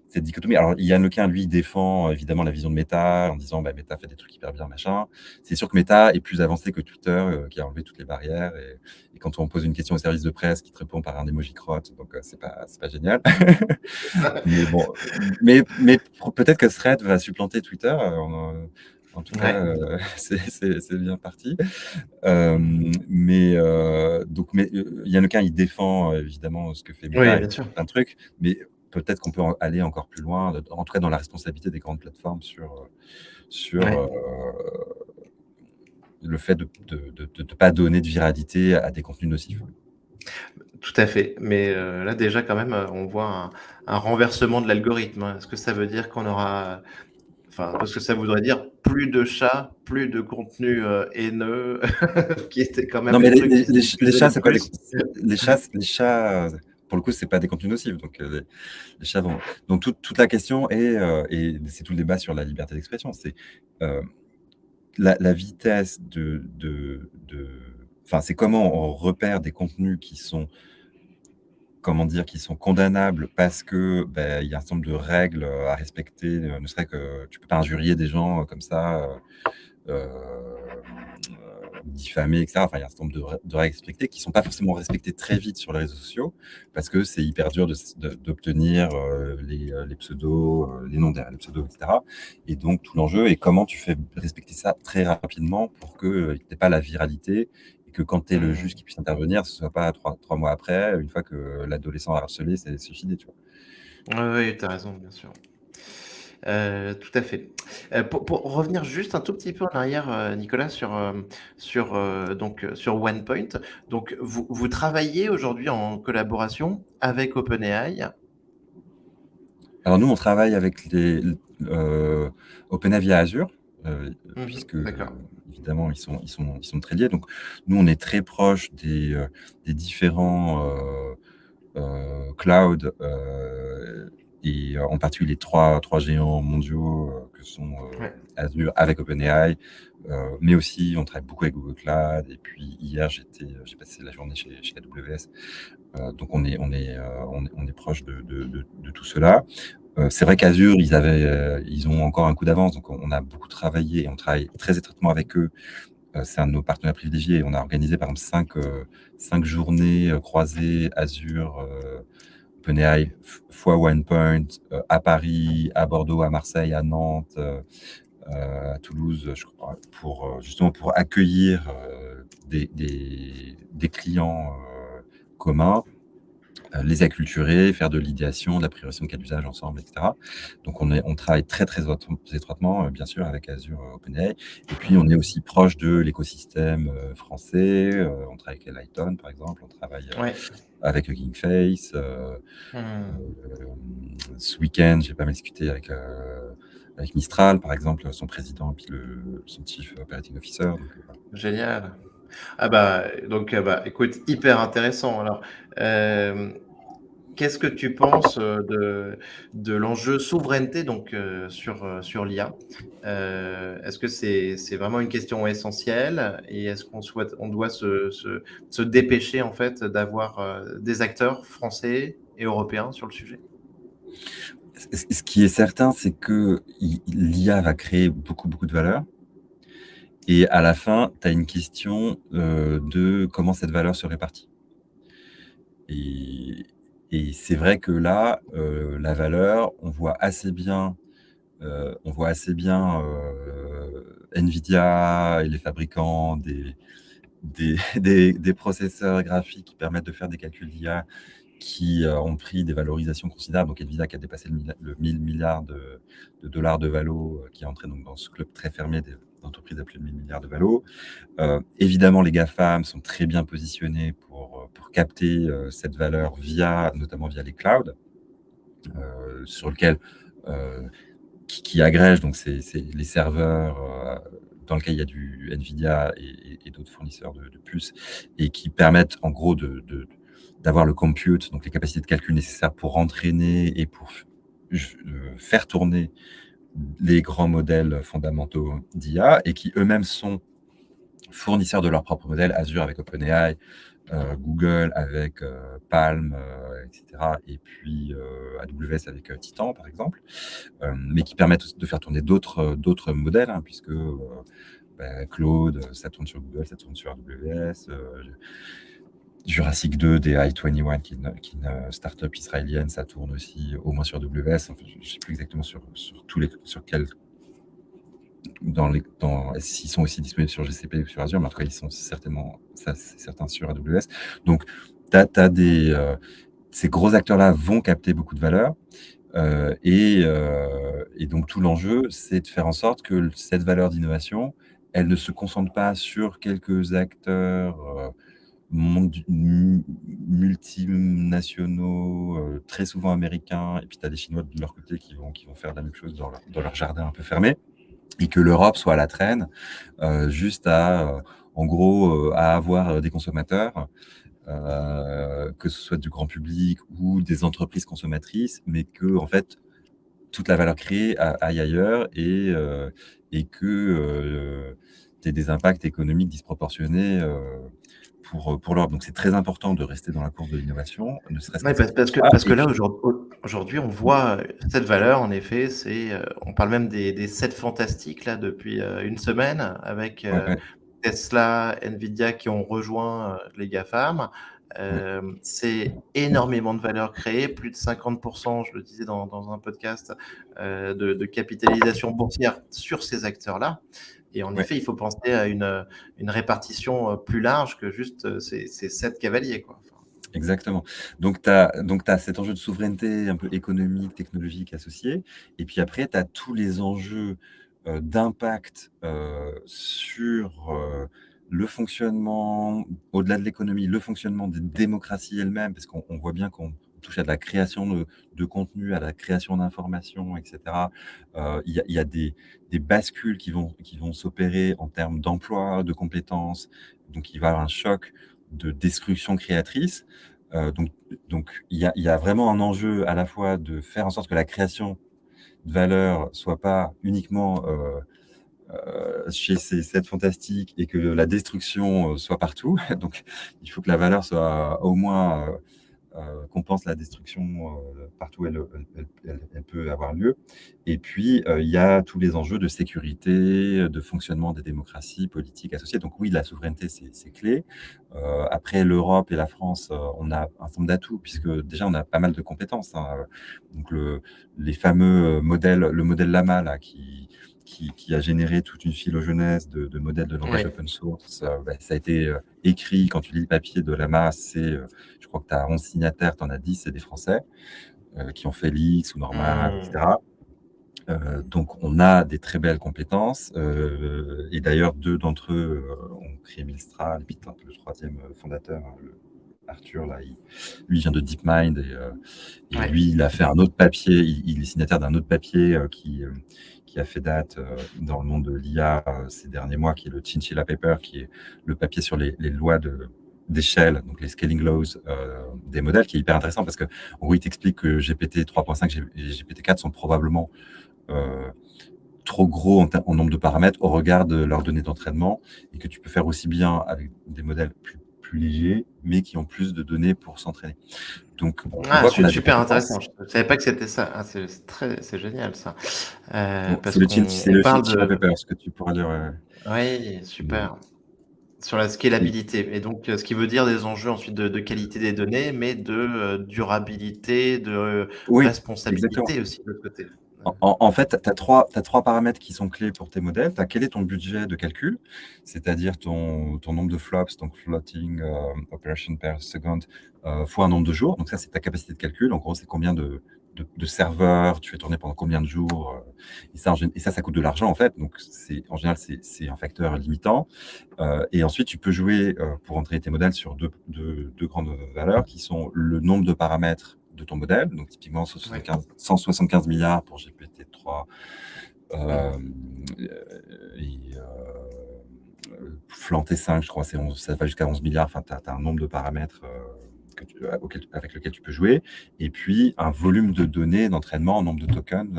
cette dichotomie. Alors Yann Lequin, lui, défend évidemment la vision de Meta en disant: «Bah, Meta fait des trucs hyper bien, machin». C'est sûr que Meta est plus avancé que Twitter, qui a enlevé toutes les barrières et quand on pose une question au service de presse, qui te répond par un emoji crotte, donc c'est pas génial. Mais bon, mais peut-être que Threads va supplanter Twitter, en tout cas, Ouais, c'est bien parti. Mais Yann Lequin, il défend évidemment ce que fait oui, Meta et bien sûr. plein de trucs, mais peut-être qu'on peut aller encore plus loin, en tout cas dans la responsabilité des grandes plateformes sur Ouais. le fait de pas donner de viralité à des contenus nocifs. Tout à fait, mais là déjà quand même, on voit un renversement de l'algorithme, hein. Est-ce que ça veut dire qu'on aura enfin, parce que ça voudrait dire plus de chats, plus de contenu, haineux qui était quand même Non, mais les trucs qui se les diffusaient chats, le c'est pas des plus. pour le coup, c'est pas des contenus nocifs, donc les chats vont donc toute la question est, et c'est tout le débat sur la liberté d'expression, c'est, heu, la vitesse enfin, c'est comment on repère des contenus qui sont, comment dire? Qui sont condamnables parce que, il y a un certain nombre de règles, à respecter, ne serait que tu peux pas injurier des gens, comme ça, diffamer, et cetera. Enfin, il y a un certain nombre de règles respectées qui ne sont pas forcément respectées très vite sur les réseaux sociaux parce que c'est hyper dur d'obtenir les pseudos, les noms derrière les pseudos, et cetera. Et donc, tout l'enjeu est comment tu fais respecter ça très rapidement pour que tu aies pas la viralité et que quand tu es le juge Mmh. qui puisse intervenir, ce soit pas trois mois après, une fois que l'adolescent a harcelé, c'est suicidé, tu vois? Oui, oui, tu as raison, bien sûr. Tout à fait. Pour revenir juste un tout petit peu en arrière, Nicolas, sur OnePoint. Donc vous travaillez aujourd'hui en collaboration avec OpenAI? Alors nous, on travaille avec OpenAI via Azure, Mmh. puisque, D'accord. évidemment, ils sont très liés. Donc nous, on est très proche des différents, clouds, et en particulier les trois géants mondiaux, que sont, Ouais. Azure avec OpenAI, mais aussi on travaille beaucoup avec Google Cloud et puis hier, j'ai passé la journée chez AWS. Donc on est proche de tout cela. C'est vrai qu'Azure, ils ont encore un coup d'avance, donc on a beaucoup travaillé et on travaille très étroitement avec eux. C'est un de nos partenaires privilégiés et on a organisé par exemple 5 journées, croisées Azure, OpenAI fois OnePoint, à Paris, à Bordeaux, à Marseille, à Nantes, à Toulouse, je crois, pour, justement pour accueillir, des clients, communs, les acculturer, faire de l'idéation, de la priorisation de cas d'usage ensemble, et cetera. Donc on travaille très étroitement, bien sûr, avec Azure, OpenAI. Et puis on est Mmh. aussi proche de l'écosystème, français. On travaille avec Lighton, par exemple. On travaille, Ouais. avec Hugging Face. Mmh. Ce week-end, j'ai pas mal discuté avec Mistral, par exemple, son président et puis son chief operating officer. Donc, voilà. Génial. Ah bah, donc, bah, écoute, hyper intéressant. Alors, hem, qu'est-ce que tu penses, de l'enjeu souveraineté donc, sur l'IA? Est-ce que c'est vraiment une question essentielle et est-ce on doit se dépêcher en fait d'avoir, des acteurs français et européens sur le sujet? Ce qui est certain, c'est que l'IA va créer beaucoup de valeur et à la fin, tu as une question, de comment cette valeur se répartit et c'est vrai que là, la valeur, on voit assez bien, NVIDIA et les fabricants des processeurs graphiques qui permettent de faire des calculs d'IA qui, ont pris des valorisations considérables. Donc NVIDIA qui a dépassé le 1 000 milliards de dollars de valo, qui est entré donc dans ce club très fermé des d'entreprises à plus de 1 000 milliards de valo. Évidemment, les GAFAM sont très bien positionnés pour capter, cette valeur notamment via les clouds, sur lequel, heu, qui agrègent donc c'est les serveurs, dans lequel il y a du NVIDIA et d'autres fournisseurs de puces et qui permettent en gros d'avoir le compute, donc les capacités de calcul nécessaires pour entraîner et pour faire tourner les grands modèles fondamentaux d'IA et qui eux-mêmes sont fournisseurs de leurs propres modèles, Azure avec OpenAI, Google avec Palm, etc. Et puis AWS avec Titan, par exemple, mais qui permettent de faire tourner d'autres modèles, hein, puisque Claude, ça tourne sur Google, ça tourne sur AWS. Jurassic 2 des i21, qui est une start-up israélienne, ça tourne aussi au moins sur AWS. Enfin, je ne sais plus exactement sur quel s'ils sont aussi disponibles sur GCP ou sur Azure, mais en tout cas, ils sont certainement, ça, c'est certain, sur AWS. Donc, ces gros acteurs-là vont capter beaucoup de valeur. Et donc, tout l'enjeu, c'est de faire en sorte que cette valeur d'innovation, elle ne se concentre pas sur quelques acteurs multinationaux, très souvent américains, et puis tu as des Chinois de leur côté qui vont faire la même chose dans leur jardin un peu fermé, et que l'Europe soit à la traîne, juste en gros, à avoir des consommateurs, que ce soit du grand public ou des entreprises consommatrices, mais que en fait, toute la valeur créée aille ailleurs et que tu aies des impacts économiques disproportionnés pour l'Europe. Donc, c'est très important de rester dans la course de l'innovation, ne serait-ce qu'à Ouais, cette fois. parce que Et là, puis, aujourd'hui, on voit cette valeur, en effet, on parle même des 7 fantastiques, là, depuis une semaine, avec ouais, ouais, Tesla, Nvidia qui ont rejoint les GAFAM. ouais, C'est énormément de valeur créée, plus de 50%, je le disais dans un podcast, de capitalisation boursière sur ces acteurs-là. Et en ouais. effet, il faut penser à une répartition plus large que juste ces 7 cavaliers, quoi. Enfin, Exactement. Donc, tu as cet enjeu de souveraineté un peu économique, technologique associé. Et puis après, tu as tous les enjeux d'impact sur le fonctionnement, au-delà de l'économie, le fonctionnement des démocraties elles-mêmes, parce qu'on voit bien qu'on touche à de la création de contenu, à la création d'informations, etc. Il y a des bascules qui vont s'opérer en termes d'emploi, de compétences. Donc, il va y avoir un choc de destruction créatrice. Donc il y a vraiment un enjeu à la fois de faire en sorte que la création de valeur soit pas uniquement chez ces 7 fantastiques et que la destruction soit partout. Donc il faut que la valeur soit au moins compense la destruction partout où elle peut avoir lieu. Et puis, il y a tous les enjeux de sécurité, de fonctionnement des démocraties politiques associées. Donc oui, la souveraineté, c'est clé. Après, l'Europe et la France, on a un certain nombre d'atouts, puisque déjà, on a pas mal de compétences, hein. Donc les fameux modèles, le modèle Llama, là, qui a généré toute une phylogénèse de modèles de langage oui. open source, ça a été écrit. Quand tu lis le papier de Llama, je crois que tu as 11 signataires, tu en as 10, c'est des Français qui ont fait l'X ou Normal, Mmh. etc. Donc, on a des très belles compétences. Et d'ailleurs, 2 d'entre eux ont créé Mistral. Et puis, le troisième fondateur, Arthur, là, lui vient de DeepMind. Et Ouais. lui, il a fait un autre papier. Il est signataire d'un autre papier qui a fait date dans le monde de l'IA ces derniers mois, qui est le Chinchilla Paper, qui est le papier sur les lois d'échelle, donc les scaling laws des modèles, qui est hyper intéressant parce que, en gros, il t'explique que GPT 3.5 et GPT 4 sont probablement trop gros en nombre de paramètres au regard de leurs données d'entraînement, et que tu peux faire aussi bien avec des modèles plus légers, mais qui ont plus de données pour s'entraîner. Donc, on Ah, voit qu'on a des super intéressant. compétences. Je ne savais pas que c'était ça. Ah, c'est génial ça. Bon, Parce qu'on c'est on le parle Chinchilla de... Paper, ce que tu pourras lire. Oui, Euh, super. Sur la et- scalabilité. Et donc, ce qui veut dire des enjeux ensuite de qualité des données, mais de durabilité, de oui, exactement. responsabilité aussi de l'autre côté. En fait, tu as trois paramètres qui sont clés pour tes modèles. Tu as quel est ton budget de calcul, c'est-à-dire ton nombre de flops, donc floating operation per second, fois un nombre de jours. Donc ça, c'est ta capacité de calcul. En gros, c'est combien de serveurs tu fais tourner pendant combien de jours. Et ça coûte de l'argent, en fait. Donc, en général, c'est un facteur limitant. Et ensuite, tu peux jouer pour entraîner tes modèles sur deux grandes valeurs qui sont le nombre de paramètres de ton modèle, donc typiquement Oui, 175 milliards pour GPT-3 oui. euh, et Flanté 5, je crois, ça va jusqu'à 11 milliards. Enfin, tu as un nombre de paramètres avec lequel tu peux jouer. Et puis, un volume de données d'entraînement en nombre de tokens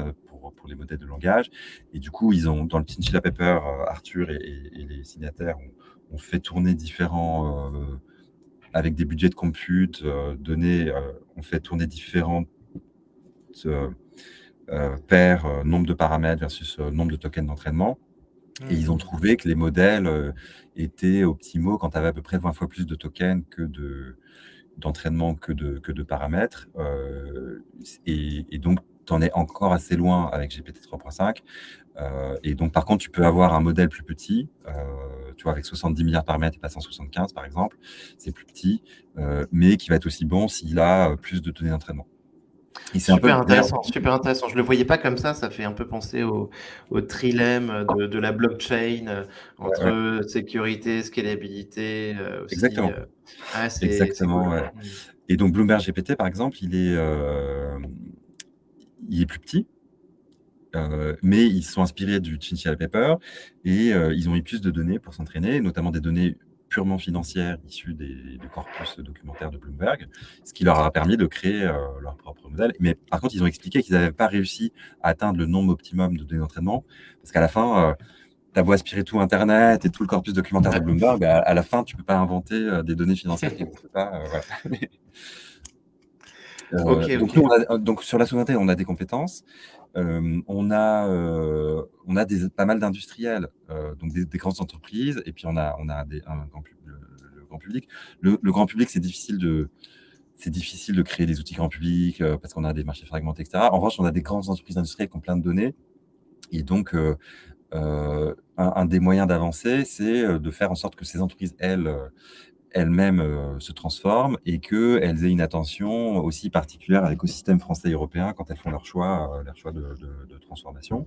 pour les modèles de langage. Et du coup, ils ont, dans le Chinchilla Paper, Arthur et les signataires ont fait tourner différents, avec des budgets de compute donnés, on fait tourner différentes paires, nombre de paramètres versus nombre de tokens d'entraînement. Et ils ont trouvé que les modèles étaient optimaux quand tu avais à peu près 20 fois plus de tokens d'entraînement que de paramètres. Et donc, tu en es encore assez loin avec GPT 3.5. Et donc, par contre, tu peux avoir un modèle plus petit, tu vois, avec 70 milliards de paramètres et pas 175, par exemple. C'est plus petit, mais qui va être aussi bon s'il a plus de données d'entraînement. Et c'est un peu Super d'ailleurs. intéressant, super intéressant. Je le voyais pas comme ça fait un peu penser au trilemme de la blockchain, Ouais, ouais, entre sécurité, scalabilité, aussi, exactement. ah c'est Exactement, cool. ouais. Et donc Bloomberg GPT, par exemple, il est plus petit, mais ils se sont inspirés du Chinchilla Paper et ils ont eu plus de données pour s'entraîner, notamment des données purement financières issues du corpus documentaire de Bloomberg, ce qui leur a permis de créer leur propre modèle. Mais par contre, ils ont expliqué qu'ils n'avaient pas réussi à atteindre le nombre optimum de données d'entraînement, parce qu'à la fin, tu as beau aspirer tout Internet et tout le corpus documentaire de Ouais. Bloomberg, à la fin, tu ne peux pas inventer des données financières qui n'existent pas. Voilà. OK, Donc, nous, OK. donc sur la souveraineté, on a des compétences. On a pas mal d'industriels, donc des grandes entreprises, et puis on a le grand public. Le grand public, c'est difficile de créer des outils grand public parce qu'on a des marchés fragmentés, etc. En revanche, on a des grandes entreprises industrielles qui ont plein de données. Et donc, un des moyens d'avancer, c'est de faire en sorte que ces entreprises, elles-mêmes se transforment et qu'elles aient une attention aussi particulière à l'écosystème français et européen quand elles font leurs choix de transformation.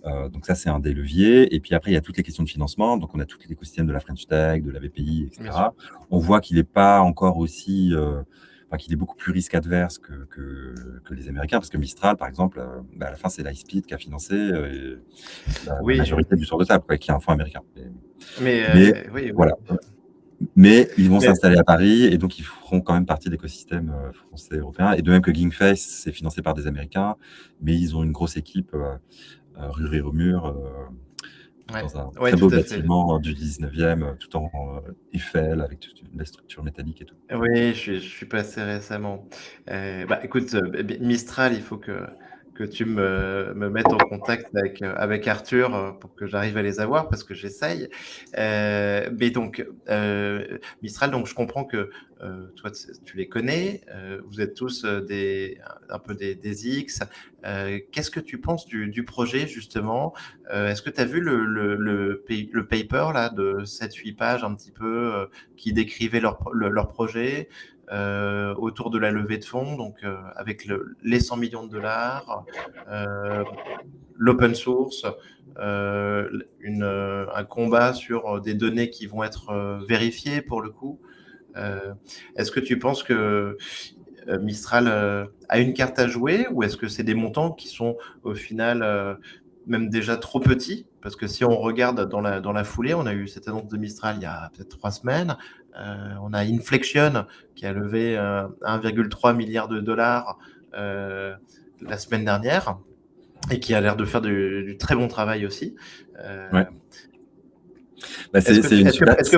Donc ça, c'est un des leviers. Et puis après, il y a toutes les questions de financement. Donc on a tout l'écosystème de la French Tech, de la BPI, Bien sûr. etc. On voit qu'il n'est pas encore aussi... Enfin, qu'il est beaucoup plus risque adverse que les Américains, parce que Mistral, par exemple, à la fin, c'est Lightspeed qui a financé la Oui, majorité du tour de table, quoi, qui est un fonds américain. mais Mais oui, oui. voilà. Mais ils vont Mais s'installer à Paris et donc ils feront quand même partie de l'écosystème français et européen. Et de même que Gingface, c'est financé par des Américains, mais ils ont une grosse équipe rue Réaumur ouais, dans un ouais, très tout beau à fait. bâtiment du 19e, tout en Eiffel, avec toute une belle structure métallique et tout. Oui, je suis passé récemment. Bah, écoute, Mistral, il faut que tu me mettes en contact avec Arthur, pour que j'arrive à les avoir parce que j'essaye. Mais donc, Mistral, donc je comprends que toi, tu les connais, vous êtes tous un peu des X. Qu'est-ce que tu penses du projet justement? Est-ce que tu as vu le paper là de 7-8 pages un petit peu, qui décrivait leur projet autour de la levée de fonds, donc avec les 100 millions de dollars, l'open source, un combat sur des données qui vont être vérifiées pour le coup. Euh, Est-ce que tu penses que Mistral a une carte à jouer ou est-ce que c'est des montants qui sont au final même déjà trop petits? Parce que si on regarde dans la foulée, on a eu cette annonce de Mistral il y a peut-être 3 semaines. On a Inflexion qui a levé 1,3 milliard de dollars la semaine dernière et qui a l'air de faire du très bon travail aussi. Ouais. Euh, Bah, est-ce que, c'est une super. est-ce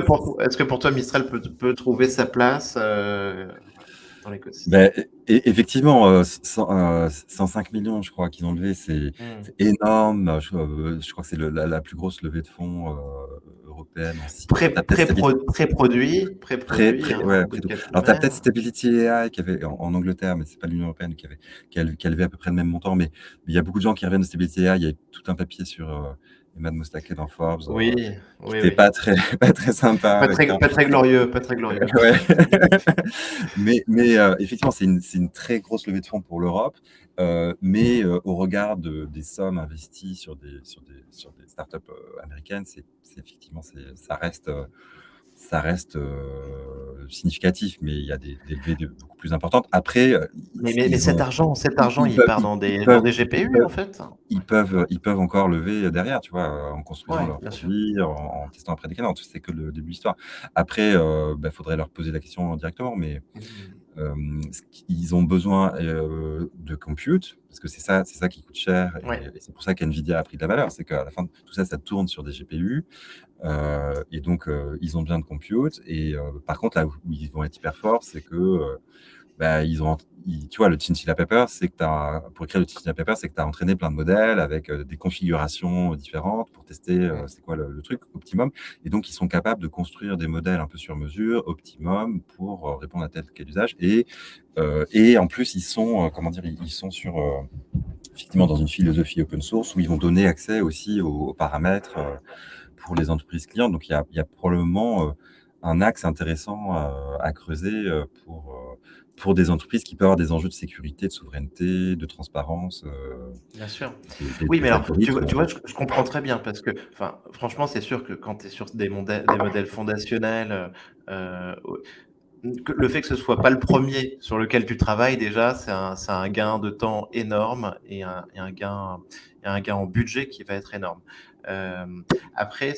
que pour toi, Mistral peut trouver sa place dans l'écosystème? Bah, effectivement, 105 millions, je crois qu'ils ont levé, Hmm. c'est énorme. Je crois que c'est la plus grosse levée de fonds européenne en 6 ans. Tu as peut-être Pré-produit, hein, ouais, de quelques alors, tu as peut-être semaines. Stability AI qui avait en Angleterre, mais c'est pas l'Union européenne qui a levé à peu près le même montant. Mais il y a beaucoup de gens qui reviennent de Stability AI. Il y a tout un papier sur Emad Mostaquet dans Forbes Oui, qui oui, était oui. pas très, pas très sympa, Pas très, etc. pas très glorieux, pas très glorieux. Ouais. Mais effectivement, c'est une très grosse levée de fonds pour l'Europe. Mais au regard des sommes investies sur des startups américaines, effectivement, ça reste significatif, mais il y a des levées beaucoup plus importantes. Après, Mais ils cet ont, argent, ils il peuvent, part ils, dans ils des peuvent, ils GPU, en peuvent, fait. ils peuvent encore lever derrière, tu vois, en Oui, construisant leurs bien sûr. produits, en testant après des canaux. C'est que le début de l'histoire. Après, faudrait leur poser la question directement, mais Mhm. Ils ont besoin de compute, parce que c'est ça qui coûte cher, Ouais. et c'est pour ça qu'NVIDIA a pris de la valeur. C'est qu'à la fin, tout ça, ça tourne sur des GPU. Et donc, ils ont besoin de compute. Et par contre, là où ils vont être hyper forts, c'est que bah, tu vois, le Chinchilla Paper, c'est que pour écrire le Chinchilla Paper, c'est que tu as entraîné plein de modèles avec des configurations différentes pour tester Mm. c'est quoi le truc optimum. Et donc, ils sont capables de construire des modèles un peu sur mesure, optimum, pour répondre à tel quel usage. Et en plus, ils sont, comment dire, ils sont effectivement dans une philosophie open source où ils vont donner accès aussi aux paramètres pour les entreprises clientes. Donc, il y a probablement un axe intéressant à creuser pour des entreprises qui peuvent avoir des enjeux de sécurité, de souveraineté, de transparence Bien sûr. et Oui, mais des alors, algorithmes. tu vois, je comprends très bien parce que, enfin, franchement, c'est sûr que quand tu es sur des modèles fondationnels, au que le fait que ce soit pas le premier sur lequel tu travailles déjà, c'est un gain de temps énorme et un gain en budget qui va être énorme. Après,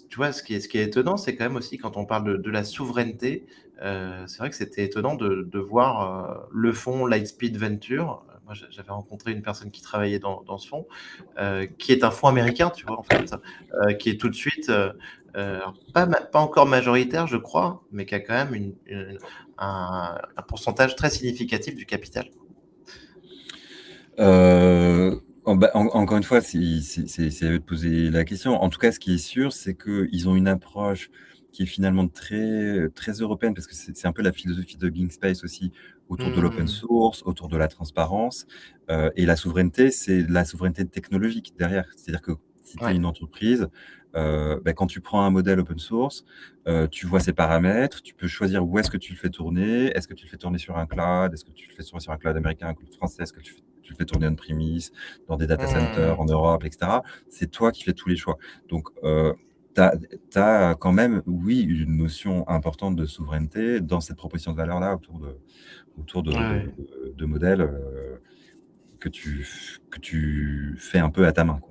tu vois, ce qui est étonnant, c'est quand même aussi quand on parle de la souveraineté, c'est vrai que c'était étonnant de voir, le fonds Lightspeed Venture. Moi, j'avais rencontré une personne qui travaillait dans ce fonds, qui est un fonds américain, tu vois, en fait, qui est tout de suite, alors pas encore majoritaire, je crois, mais qui a quand même un pourcentage très significatif du capital. Encore une fois, c'est à eux de poser la question. En tout cas, ce qui est sûr, c'est qu'ils ont une approche qui est finalement très, très européenne, parce que c'est un peu la philosophie de GameSpace aussi, autour de l'open Mmh. source, autour de la transparence. Et la souveraineté, c'est la souveraineté technologique derrière. C'est-à-dire que si tu es Ouais. une entreprise, quand tu prends un modèle open source, tu vois ses paramètres, tu peux choisir où est-ce que tu le fais tourner. Est-ce que tu le fais tourner sur un cloud? Est-ce que tu le fais tourner sur un cloud américain, un cloud français? Est-ce que tu le fais tourner on-premise, dans des data centers Mmh. en Europe, etc. C'est toi qui fais tous les choix. Donc, tu as quand même, oui, une notion importante de souveraineté dans cette proposition de valeur-là autour Ouais, ouais. de modèles que tu fais un peu à ta main, quoi.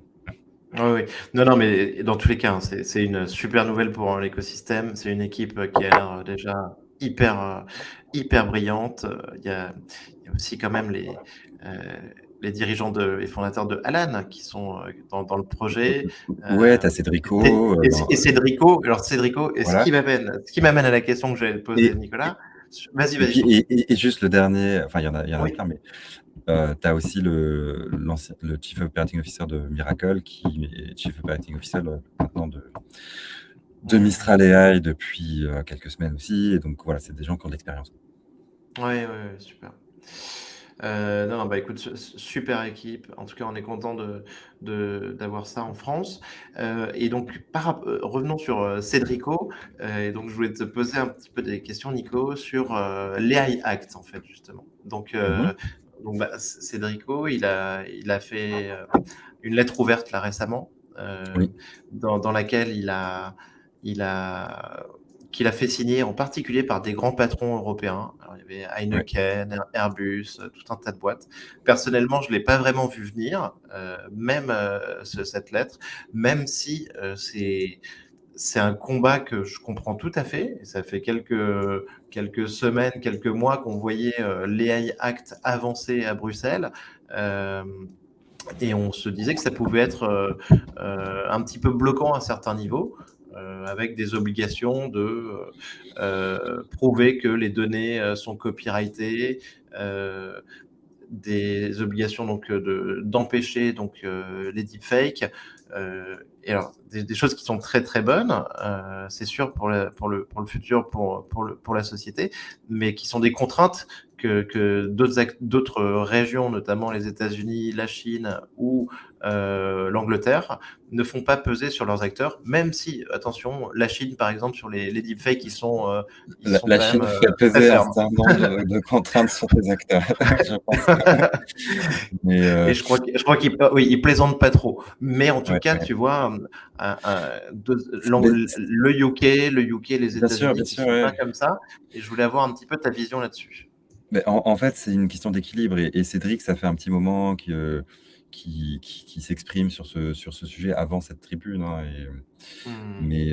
Oui, oui. Non, non, mais dans tous les cas, hein, c'est une super nouvelle pour l'écosystème. C'est une équipe qui a l'air déjà hyper brillante. Il y a aussi quand même les dirigeants les fondateurs de Alan qui sont dans le projet. Ouais, Euh, tu as Cédrico, et Cédrico, alors Cédrico, et voilà. ce qui m'amène à la question que j'allais te poser, Et, Nicolas. Vas-y, et vas-y, puis, continue. et juste le dernier, enfin, il y en a Oui. plein, mais tu as aussi le Chief Operating Officer de Miracle, qui est Chief Operating Officer maintenant de Hmm. Mistral AI depuis quelques semaines aussi. Et donc, voilà, c'est des gens qui ont de l'expérience. Ouais, ouais, ouais, super. Non, non, bah écoute, super équipe. En tout cas, on est content d'avoir ça en France. Et donc, revenons sur Cédrico. Et donc, je voulais te poser un petit peu des questions, Nico, sur l'AI Act, en fait, justement. Mhm. Donc bah, Cédrico, il a fait une lettre ouverte là récemment, Oui, dans laquelle il a qu'il a fait signer en particulier par des grands patrons européens. Alors, il y avait ouais. Heineken, Airbus, tout un tas de boîtes. Personnellement, je ne l'ai pas vraiment vu venir, même cette lettre, même si c'est un combat que je comprends tout à fait. Et ça fait quelques semaines, quelques mois qu'on voyait l'AI Act avancer à Bruxelles. Euh, et on se disait que ça pouvait être un petit peu bloquant à certains niveaux, avec des obligations de prouver que les données sont copyrightées, euh, des obligations donc d'empêcher donc les deepfakes. Et alors des choses qui sont très très bonnes, c'est sûr pour le futur, pour la société, mais qui sont des contraintes que d'autres régions, notamment les États-Unis, la Chine ou l'Angleterre, ne font pas peser sur leurs acteurs, même si, attention, la Chine, par exemple, sur les deepfakes, ils sont La quand même Chine fait très peser un fermes. certain nombre de contraintes sur tes acteurs, je pense. Mais Et je crois qu'il oui, il plaisante pas trop. Mais en tout ouais, cas, ouais. tu vois, Mais le UK, les bien États-Unis qui sûr, sont pas ouais. comme ça. Et je voulais avoir un petit peu ta vision là-dessus. Mais en fait, c'est une question d'équilibre, et Cédric, ça fait un petit moment qui s'exprime sur ce sujet avant cette tribune, hein, Hmm. mais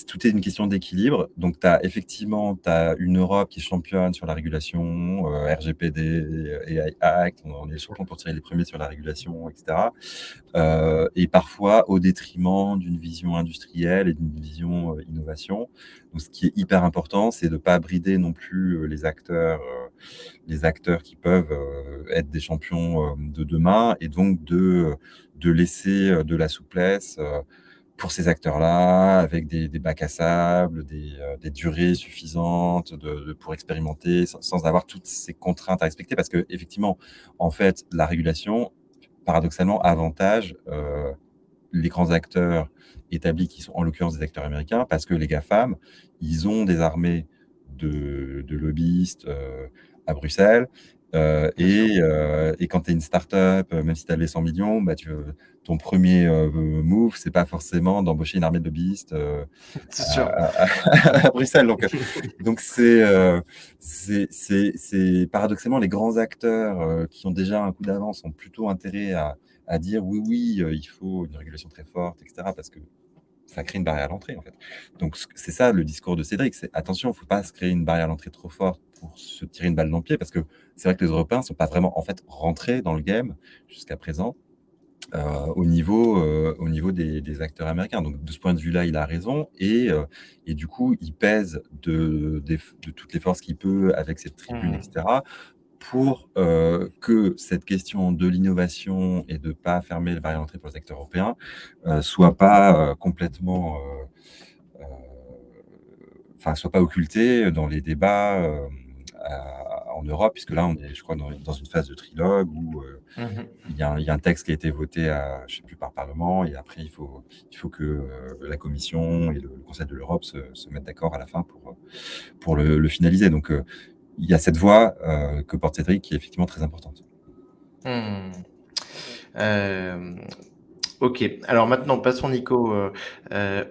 tout est une question d'équilibre. Donc, tu as effectivement une Europe qui est championne sur la régulation, RGPD, AI Act, on est les champions pour tirer les premiers sur la régulation, etc. Et parfois au détriment d'une vision industrielle et d'une vision innovation. Donc, ce qui est hyper important, c'est de ne pas brider non plus les acteurs qui peuvent être des champions de demain, et donc de laisser de la souplesse pour ces acteurs-là, avec des bacs à sable, des durées suffisantes pour expérimenter, sans avoir toutes ces contraintes à respecter. Parce que effectivement, en fait, la régulation, paradoxalement, avantage les grands acteurs établis, qui sont en l'occurrence des acteurs américains, parce que les GAFAM, ils ont des armées de lobbyistes à Bruxelles. Bien sûr. Et quand tu es une start-up, même si tu as levé 100 millions, bah, ton premier move, c'est pas forcément d'embaucher une armée de lobbyistes C'est sûr. à Bruxelles. Donc c'est paradoxalement les grands acteurs qui ont déjà un coup d'avance ont plutôt intérêt à dire oui, il faut une régulation très forte, etc. Parce que ça crée une barrière à l'entrée, en fait. Donc c'est ça le discours de Cédric, c'est attention, il ne faut pas se créer une barrière à l'entrée trop forte pour se tirer une balle dans le pied, parce que c'est vrai que les Européens ne sont pas vraiment en fait rentrés dans le game jusqu'à présent. Au niveau des acteurs américains. Donc de ce point de vue-là, il a raison, et du coup, il pèse de toutes les forces qu'il peut avec cette tribune, Mmh. etc., pour que cette question de l'innovation et de ne pas fermer les barrières d'entrée pour les acteurs européens soit pas complètement, enfin, soit pas occultée dans les débats en Europe, puisque là, on est, je crois, dans une phase de trilogue où Mmh. il y a un texte qui a été voté je sais plus, par Parlement, et après, il faut que la Commission et le Conseil de l'Europe se mettent d'accord à la fin pour le finaliser. Donc, il y a cette voix que porte Cédric qui est effectivement très importante. Mmh. Hem, OK. Alors maintenant, passons Nico,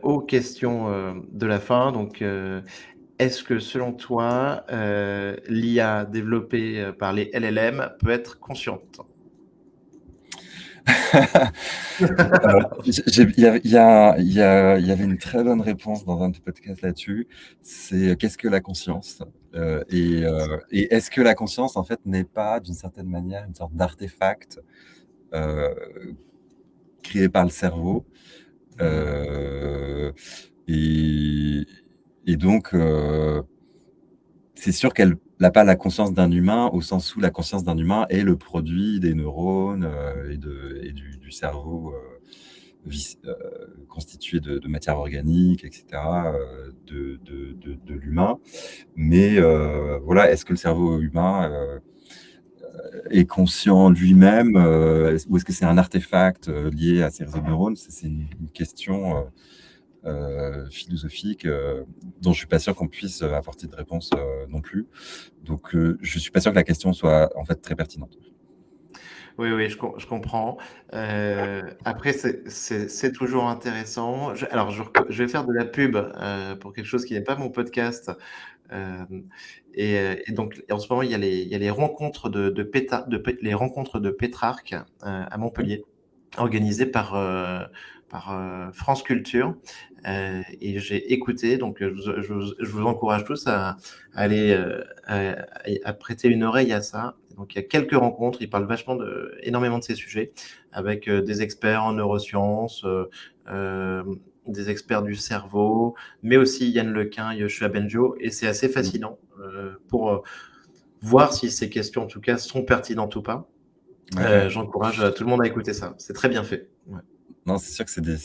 aux questions, de la fin. Donc, est-ce que selon toi, l'IA développée, par les LLM peut être consciente? Il y avait une très bonne réponse dans un de tes podcasts là-dessus. C'est qu'est-ce que la conscience? Et est-ce que la conscience, en fait, n'est pas, d'une certaine manière, une sorte d'artefact euh, créé par le cerveau? Mmh. Euh, et, et donc, c'est sûr qu'elle n'a pas la conscience d'un humain, au sens où la conscience d'un humain est le produit des neurones et du cerveau constitué de matière organique, etc., de l'humain. Mais voilà, est-ce que le cerveau humain est conscient lui-même, ou est-ce que c'est un artefact lié à ses réseaux de neurones? C'est une question philosophique dont je suis pas sûr qu'on puisse apporter de réponse non plus. Donc, je suis pas sûr que la question soit en fait très pertinente. Oui, oui, je comprends. Après, c'est toujours intéressant. Je vais faire de la pub, pour quelque chose qui n'est pas mon podcast. Hem et donc en ce moment, il y a les rencontres les rencontres de Pétrarque, à Oui. Montpellier, organisées par, France Culture, et j'ai écouté. Donc je vous encourage tous à aller, à prêter une oreille à ça. Donc il y a quelques rencontres, ils parlent énormément de ces sujets avec, des experts en neurosciences, des experts du cerveau, mais aussi Yann Lequin, Yoshua Bengio, et c'est assez Mm. fascinant pour voir si ces questions, en tout cas, sont pertinentes ou pas. Ouais, ouais. J'encourage tout le monde à écouter ça. C'est très bien fait. Ouais. Non, c'est sûr que c'est des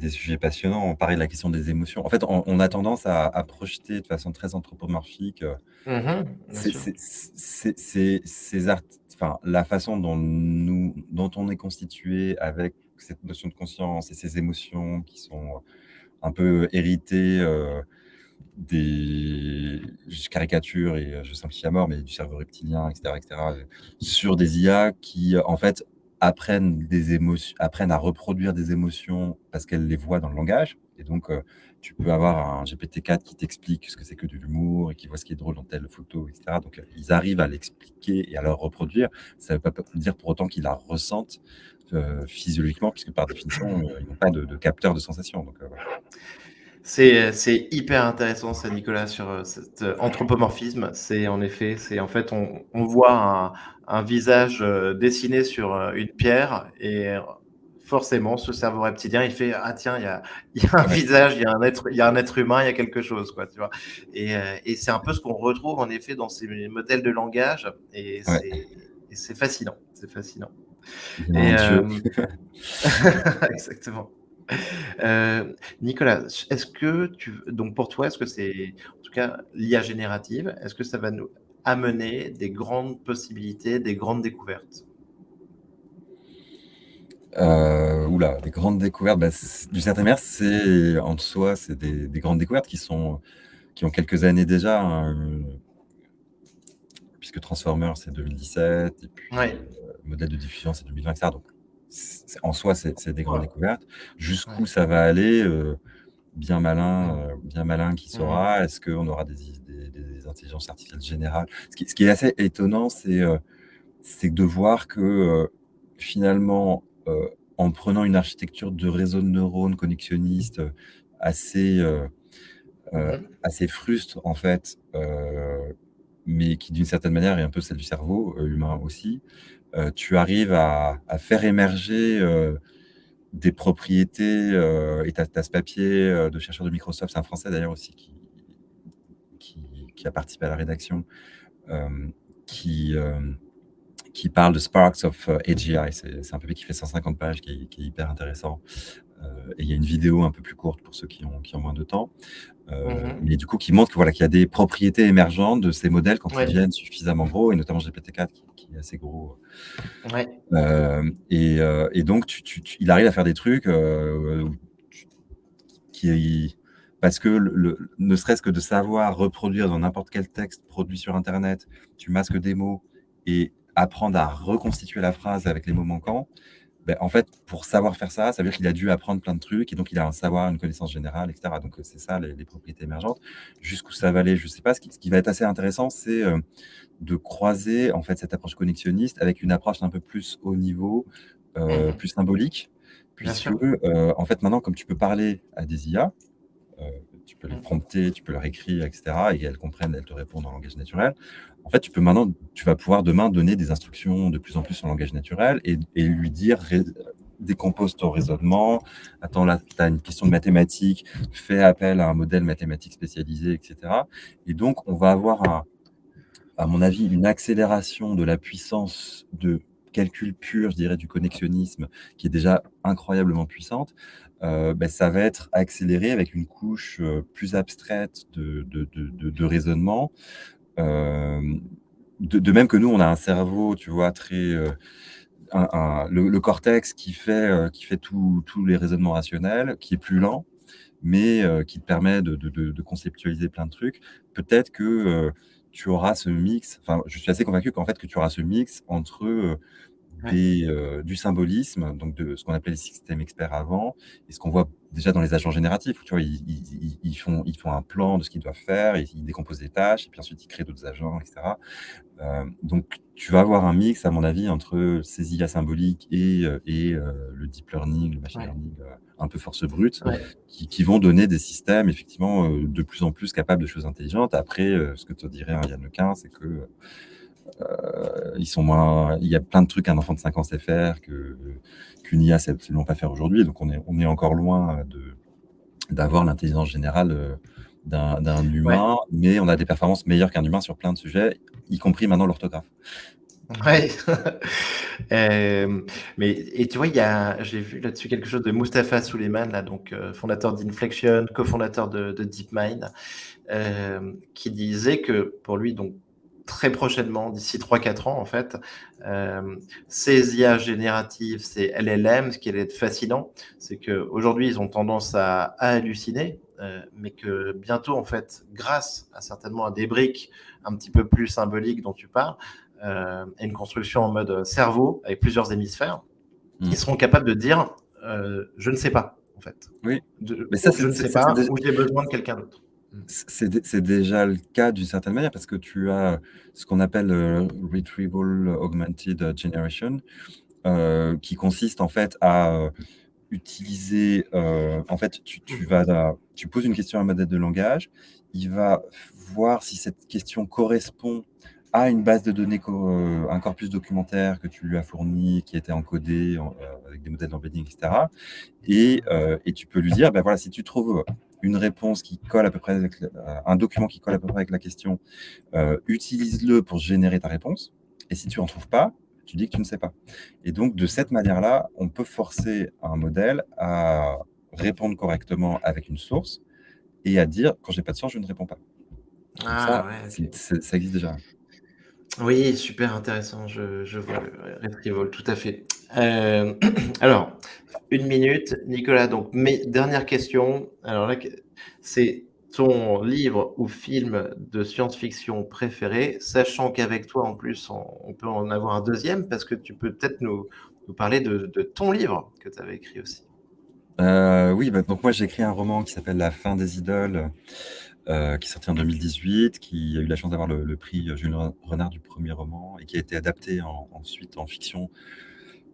sujets passionnants. On parlait de la question des émotions. En fait, on a tendance à projeter de façon très anthropomorphique Bien sûr. enfin, la façon dont on est constitué avec cette notion de conscience et ces émotions qui sont un peu héritées je caricature et je simplifie à mort, mais du cerveau reptilien, etc., sur des IA qui, en fait, apprennent à reproduire des émotions parce qu'elles les voient dans le langage. Et donc, tu peux avoir un GPT-4 qui t'explique ce que c'est que de l'humour et qui voit ce qui est drôle dans telle photo, etc. Donc, ils arrivent à l'expliquer et à le reproduire. Ça ne veut pas dire pour autant qu'ils la ressentent physiologiquement, puisque par définition, ils n'ont pas de capteur de sensation. Donc, voilà. C'est hyper intéressant ça, Nicolas, sur cet anthropomorphisme. C'est en effet, c'est en fait, on voit un visage dessiné sur une pierre et forcément, ce cerveau reptilien, il fait ah tiens, il y a un Ouais, visage, il y a un être humain, il y a quelque chose, quoi, tu vois. Et c'est un peu ce qu'on retrouve en effet dans ces modèles de langage ouais, et c'est fascinant, c'est fascinant. il y a Et un dieu. exactement. Nicolas, est-ce que donc pour toi, est-ce que c'est, en tout cas, l'IA générative, est-ce que ça va nous amener des grandes possibilités, des grandes découvertes? Oula, des grandes découvertes, bah, d'une certaine manière, c'est en soi, c'est des grandes découvertes qui ont quelques années déjà, hein, puisque Transformers, c'est 2017 et puis, Oui. modèle de diffusion, c'est 2020 et cetera. Donc en soi, c'est des grandes Ouais. découvertes. Ouais. Jusqu'où ça va aller, bien malin qui Mmh. saura. Est-ce qu'on aura des intelligences artificielles générales? Ce qui est assez étonnant, c'est de voir que, finalement, en prenant une architecture de réseau de neurones connexionnistes, assez, Mmh. assez fruste en fait, mais qui d'une certaine manière est un peu celle du cerveau, humain aussi. Tu arrives à faire émerger, des propriétés, et tu as ce papier, de chercheurs de Microsoft, c'est un Français d'ailleurs aussi qui a participé à la rédaction, hem, qui, hem qui parle de Sparks of AGI. C'est un papier qui fait 150 pages, qui est hyper intéressant. Et il y a une vidéo un peu plus courte pour ceux qui ont moins de temps. Mmh. Mais du coup, qui montre que voilà, qu'il y a des propriétés émergentes de ces modèles quand ils Ouais. deviennent suffisamment gros, et notamment GPT-4 qui est assez gros. Ouais. Et donc, il arrive à faire des trucs où qui parce que ne serait-ce que de savoir reproduire dans n'importe quel texte produit sur internet, tu masques des mots et apprendre à reconstituer la phrase avec les mots manquants, beh, en fait, pour savoir faire ça, ça veut dire qu'il a dû apprendre plein de trucs et donc il a un savoir, une connaissance générale et cetera. Donc, c'est ça les propriétés émergentes. Jusqu'où ça va aller, je sais pas. Ce qui va être assez intéressant, c'est, de croiser, en fait, cette approche connexionniste avec une approche un peu plus haut niveau, Mmh. plus symbolique, Bien puisque, sûr. en fait, maintenant, comme tu peux parler à des IA, Heu, tu peux les Mmh. prompter, tu peux leur écrire et cetera, et elles comprennent, elles te répondent en langage naturel. En fait, tu vas pouvoir demain donner des instructions de plus en plus en langage naturel et lui dire: «Décompose ton raisonnement. Attends, là, tu as une question de mathématiques, fais appel à un modèle mathématique spécialisé» et cetera. Et donc on va avoir à mon avis, une accélération de la puissance de calcul pur, je dirais, du connexionnisme, qui est déjà incroyablement puissante. Ça va être accéléré avec une couche, plus abstraite de raisonnement. Hem, de même que nous, on a un cerveau, tu vois, très, le cortex qui fait tous les raisonnements rationnels, qui est plus lent, mais qui te permet de conceptualiser plein de trucs. Peut-être que, tu auras ce mix, enfin, je suis assez convaincu qu'en fait, que tu auras ce mix entre, Ouais. du symbolisme, donc de ce qu'on appelait les systèmes experts avant, et ce qu'on voit déjà dans les agents génératifs, où tu vois, ils font un plan de ce qu'ils doivent faire, ils décomposent des tâches et puis ensuite ils créent d'autres agents et cetera. Donc tu vas avoir un mix, à mon avis, entre ces IA symboliques et le deep learning, le machine Ouais. learning, un peu force brute, Ouais. qui vont donner des systèmes effectivement, de plus en plus capables de choses intelligentes. Après, ce que te dirait un Yann Lequin, c'est que, ils sont moins il y a plein de trucs qu'un enfant de 5 ans sait faire, qu'une IA sait absolument pas faire aujourd'hui. Donc on est encore loin, d'avoir l'intelligence générale, d'un Ouais. humain, mais on a des performances meilleures qu'un humain sur plein de sujets, y compris maintenant l'orthographe. Ouais. Hem, mais et tu vois, j'ai vu là-dessus quelque chose de Mustapha Suleyman, là, donc fondateur d'Inflection, cofondateur de DeepMind, qui disait que pour lui, donc très prochainement, d'ici 3 4 ans, en fait, ces IA génératives, ces LLM, ce qui allait être fascinant, c'est qu'aujourd'hui, ils ont tendance à halluciner, mais que bientôt, en fait, grâce à certainement à des briques un petit peu plus symboliques dont tu parles, et une construction en mode cerveau avec plusieurs hémisphères, ils Mmh. seront capables de dire je ne sais pas. en fait. Oui, De mais ça, ou je ne sais c'est pas, ou j'ai besoin de quelqu'un d'autre. Mmh. c'est déjà le cas d'une certaine manière parce que tu as ce qu'on appelle, Retrieval Augmented Generation, qui consiste en fait à, utiliser, en fait, Mmh. tu poses une question à un modèle de langage, il va voir si cette question correspond à une base de données un corpus documentaire que tu lui as fourni, qui était encodé avec des modèles d'embedding et cetera et tu peux lui dire: «Bah, voilà, si tu trouves une réponse qui colle à peu près avec un document qui colle à peu près avec la question, utilise-le pour générer ta réponse et si tu en trouves pas, tu dis que tu ne sais pas». Et donc de cette manière-là, on peut forcer un modèle à répondre correctement avec une source et à dire: «Quand j'ai pas de source, je ne réponds pas». Donc Ah ça, ouais, OK. ça existe déjà. Oui, super intéressant, je vois le Retrieval, tout à fait. Alors, 1 minute, Nicolas, donc mes dernières questions. Alors là, c'est ton livre ou film de science-fiction préféré, sachant qu'avec toi, en plus, on peut en avoir un deuxième parce que tu peux peut-être nous parler de ton livre que tu avais écrit aussi? Oui, bah, donc moi j'ai écrit un roman qui s'appelle La fin des idoles, qui est sorti en 2018, qui a eu la chance d'avoir le prix, Jules Renard du premier roman et qui a été adapté ensuite en fiction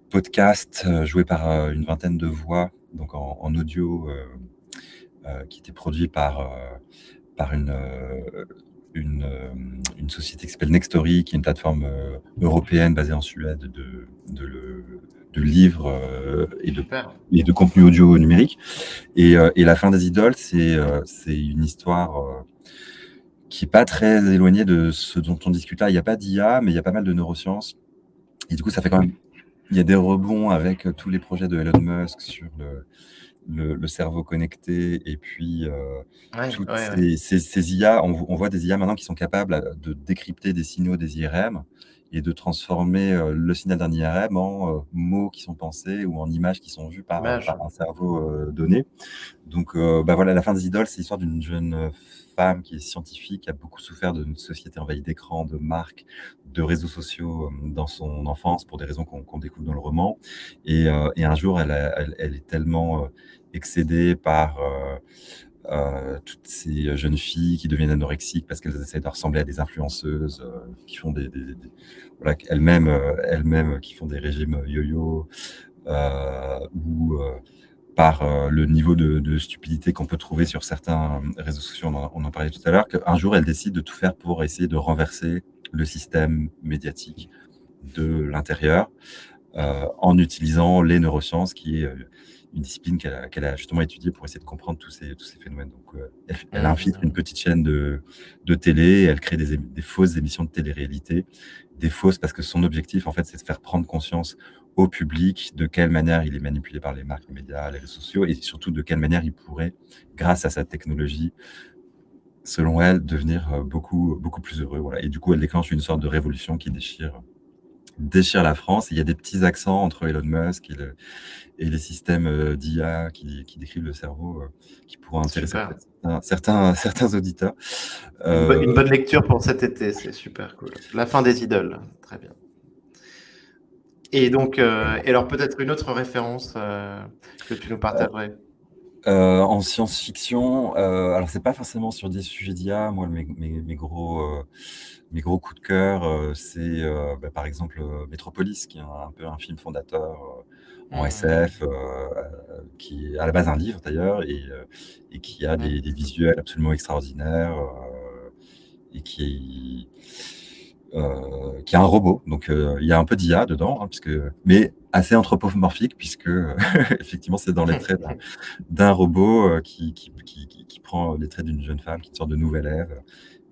podcast, joué par, une vingtaine de voix, donc en audio, qui était produit par une société qui s'appelle Nextory, qui est une plateforme, européenne basée en Suède de livres, Super. et de contenu audio numérique et La fin des idoles, c'est une histoire, qui est pas très éloignée de ce dont on discute là. Il y a pas d'IA, mais il y a pas mal de neurosciences et du coup, ça fait quand même il y a des rebonds avec, tous les projets de Elon Musk sur le cerveau connecté et puis, Ouais, toutes ouais, ouais. ces IA, on voit des IA maintenant qui sont capables, de décrypter des signaux des IRM et de transformer, le signal d'un IRM en, mots qui sont pensés ou en images qui sont vues Image. par un cerveau, donné. Donc, bah, voilà, La fin des idoles, c'est l'histoire d'une jeune, femme qui est scientifique, qui a beaucoup souffert d'une société envahie d'écrans, de marques, de réseaux sociaux, dans son enfance pour des raisons qu'on découvre dans le roman et un jour, elle est tellement, excédée par, toutes ces jeunes filles qui deviennent anorexiques parce qu'elles essaient de ressembler à des influenceuses, qui font voilà, elles-mêmes qui font des régimes, yo-yo, ou, par, le niveau de stupidité qu'on peut trouver sur certains réseaux sociaux, on en parlait tout à l'heure, qu'un jour elle décide de tout faire pour essayer de renverser le système médiatique de l'intérieur, en utilisant les neurosciences qui est, une discipline qu'elle a justement étudiée pour essayer de comprendre tous ces phénomènes. Donc, elle infiltre une Mmh. petite chaîne de télé, elle crée des fausses émissions de télé-réalité. Des fausses parce que son objectif, en fait, c'est de faire prendre conscience au public de quelle manière il est manipulé par les marques, les médias, les réseaux sociaux et surtout de quelle manière il pourrait, grâce à sa technologie, selon elle, devenir, beaucoup plus heureux, voilà et du coup, elle déclenche une sorte de révolution qui déchire la France. Il y a des petits accents entre Elon Musk et les systèmes, d'IA qui décrivent le cerveau, qui pourront intéresser Super. peut-être certains auditeurs. Une Heu, bonne lecture pour cet été, c'est super cool. La fin des idoles, très bien. Et donc, et alors peut-être une autre référence, que tu nous partagerais? En science-fiction, alors c'est pas forcément sur des sujets d'IA. Moi, mes gros coups de cœur, c'est, bah, par exemple, Metropolis, qui est un peu un film fondateur, en Mmh. SF, qui est à la base un livre d'ailleurs et qui a des visuels absolument extraordinaires, et qui est un robot. Donc, il y a un peu d'IA dedans, hein, puisque mais assez anthropomorphique puisque, effectivement, c'est dans les traits d'un robot, qui prend les traits d'une jeune femme, qui est une sorte de nouvelle Ève,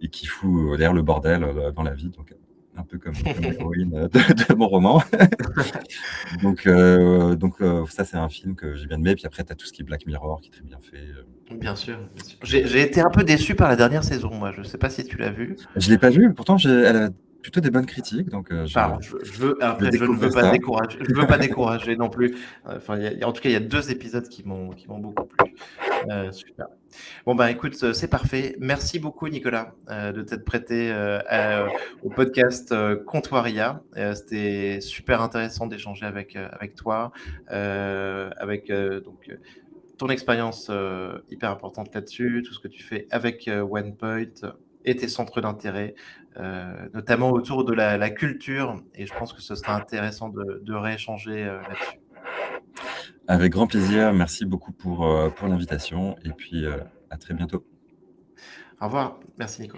et qui fout, d'ailleurs le bordel, dans la vie, donc un peu comme l'héroïne, de mon roman. Donc ça, c'est un film que j'ai bien aimé. Puis après, tu as tout ce qui est Black Mirror qui est très bien fait, Bien sûr, bien sûr. heu J'ai été un peu déçu par la dernière saison, moi, je sais pas si tu l'as vue? je l'ai pas vu, pourtant elle a plutôt des bonnes critiques, donc Enfin, je veux je vais après découvrir ça. je veux pas décourager non plus. Enfin, en tout cas, il y a 2 épisodes qui m'ont beaucoup plu. Super. Bon, bah, écoute, c'est parfait. Merci beaucoup Nicolas, de t'être prêté, au podcast, Comptoiria. C'était super intéressant d'échanger avec toi, avec, donc ton expérience, hyper importante là-dessus, tout ce que tu fais avec, OnePoint et tes centres d'intérêt, notamment autour de la culture et je pense que ce sera intéressant de rééchanger, là-dessus. Avec grand plaisir, merci beaucoup pour l'invitation et puis, à très bientôt. Au revoir, merci Nico.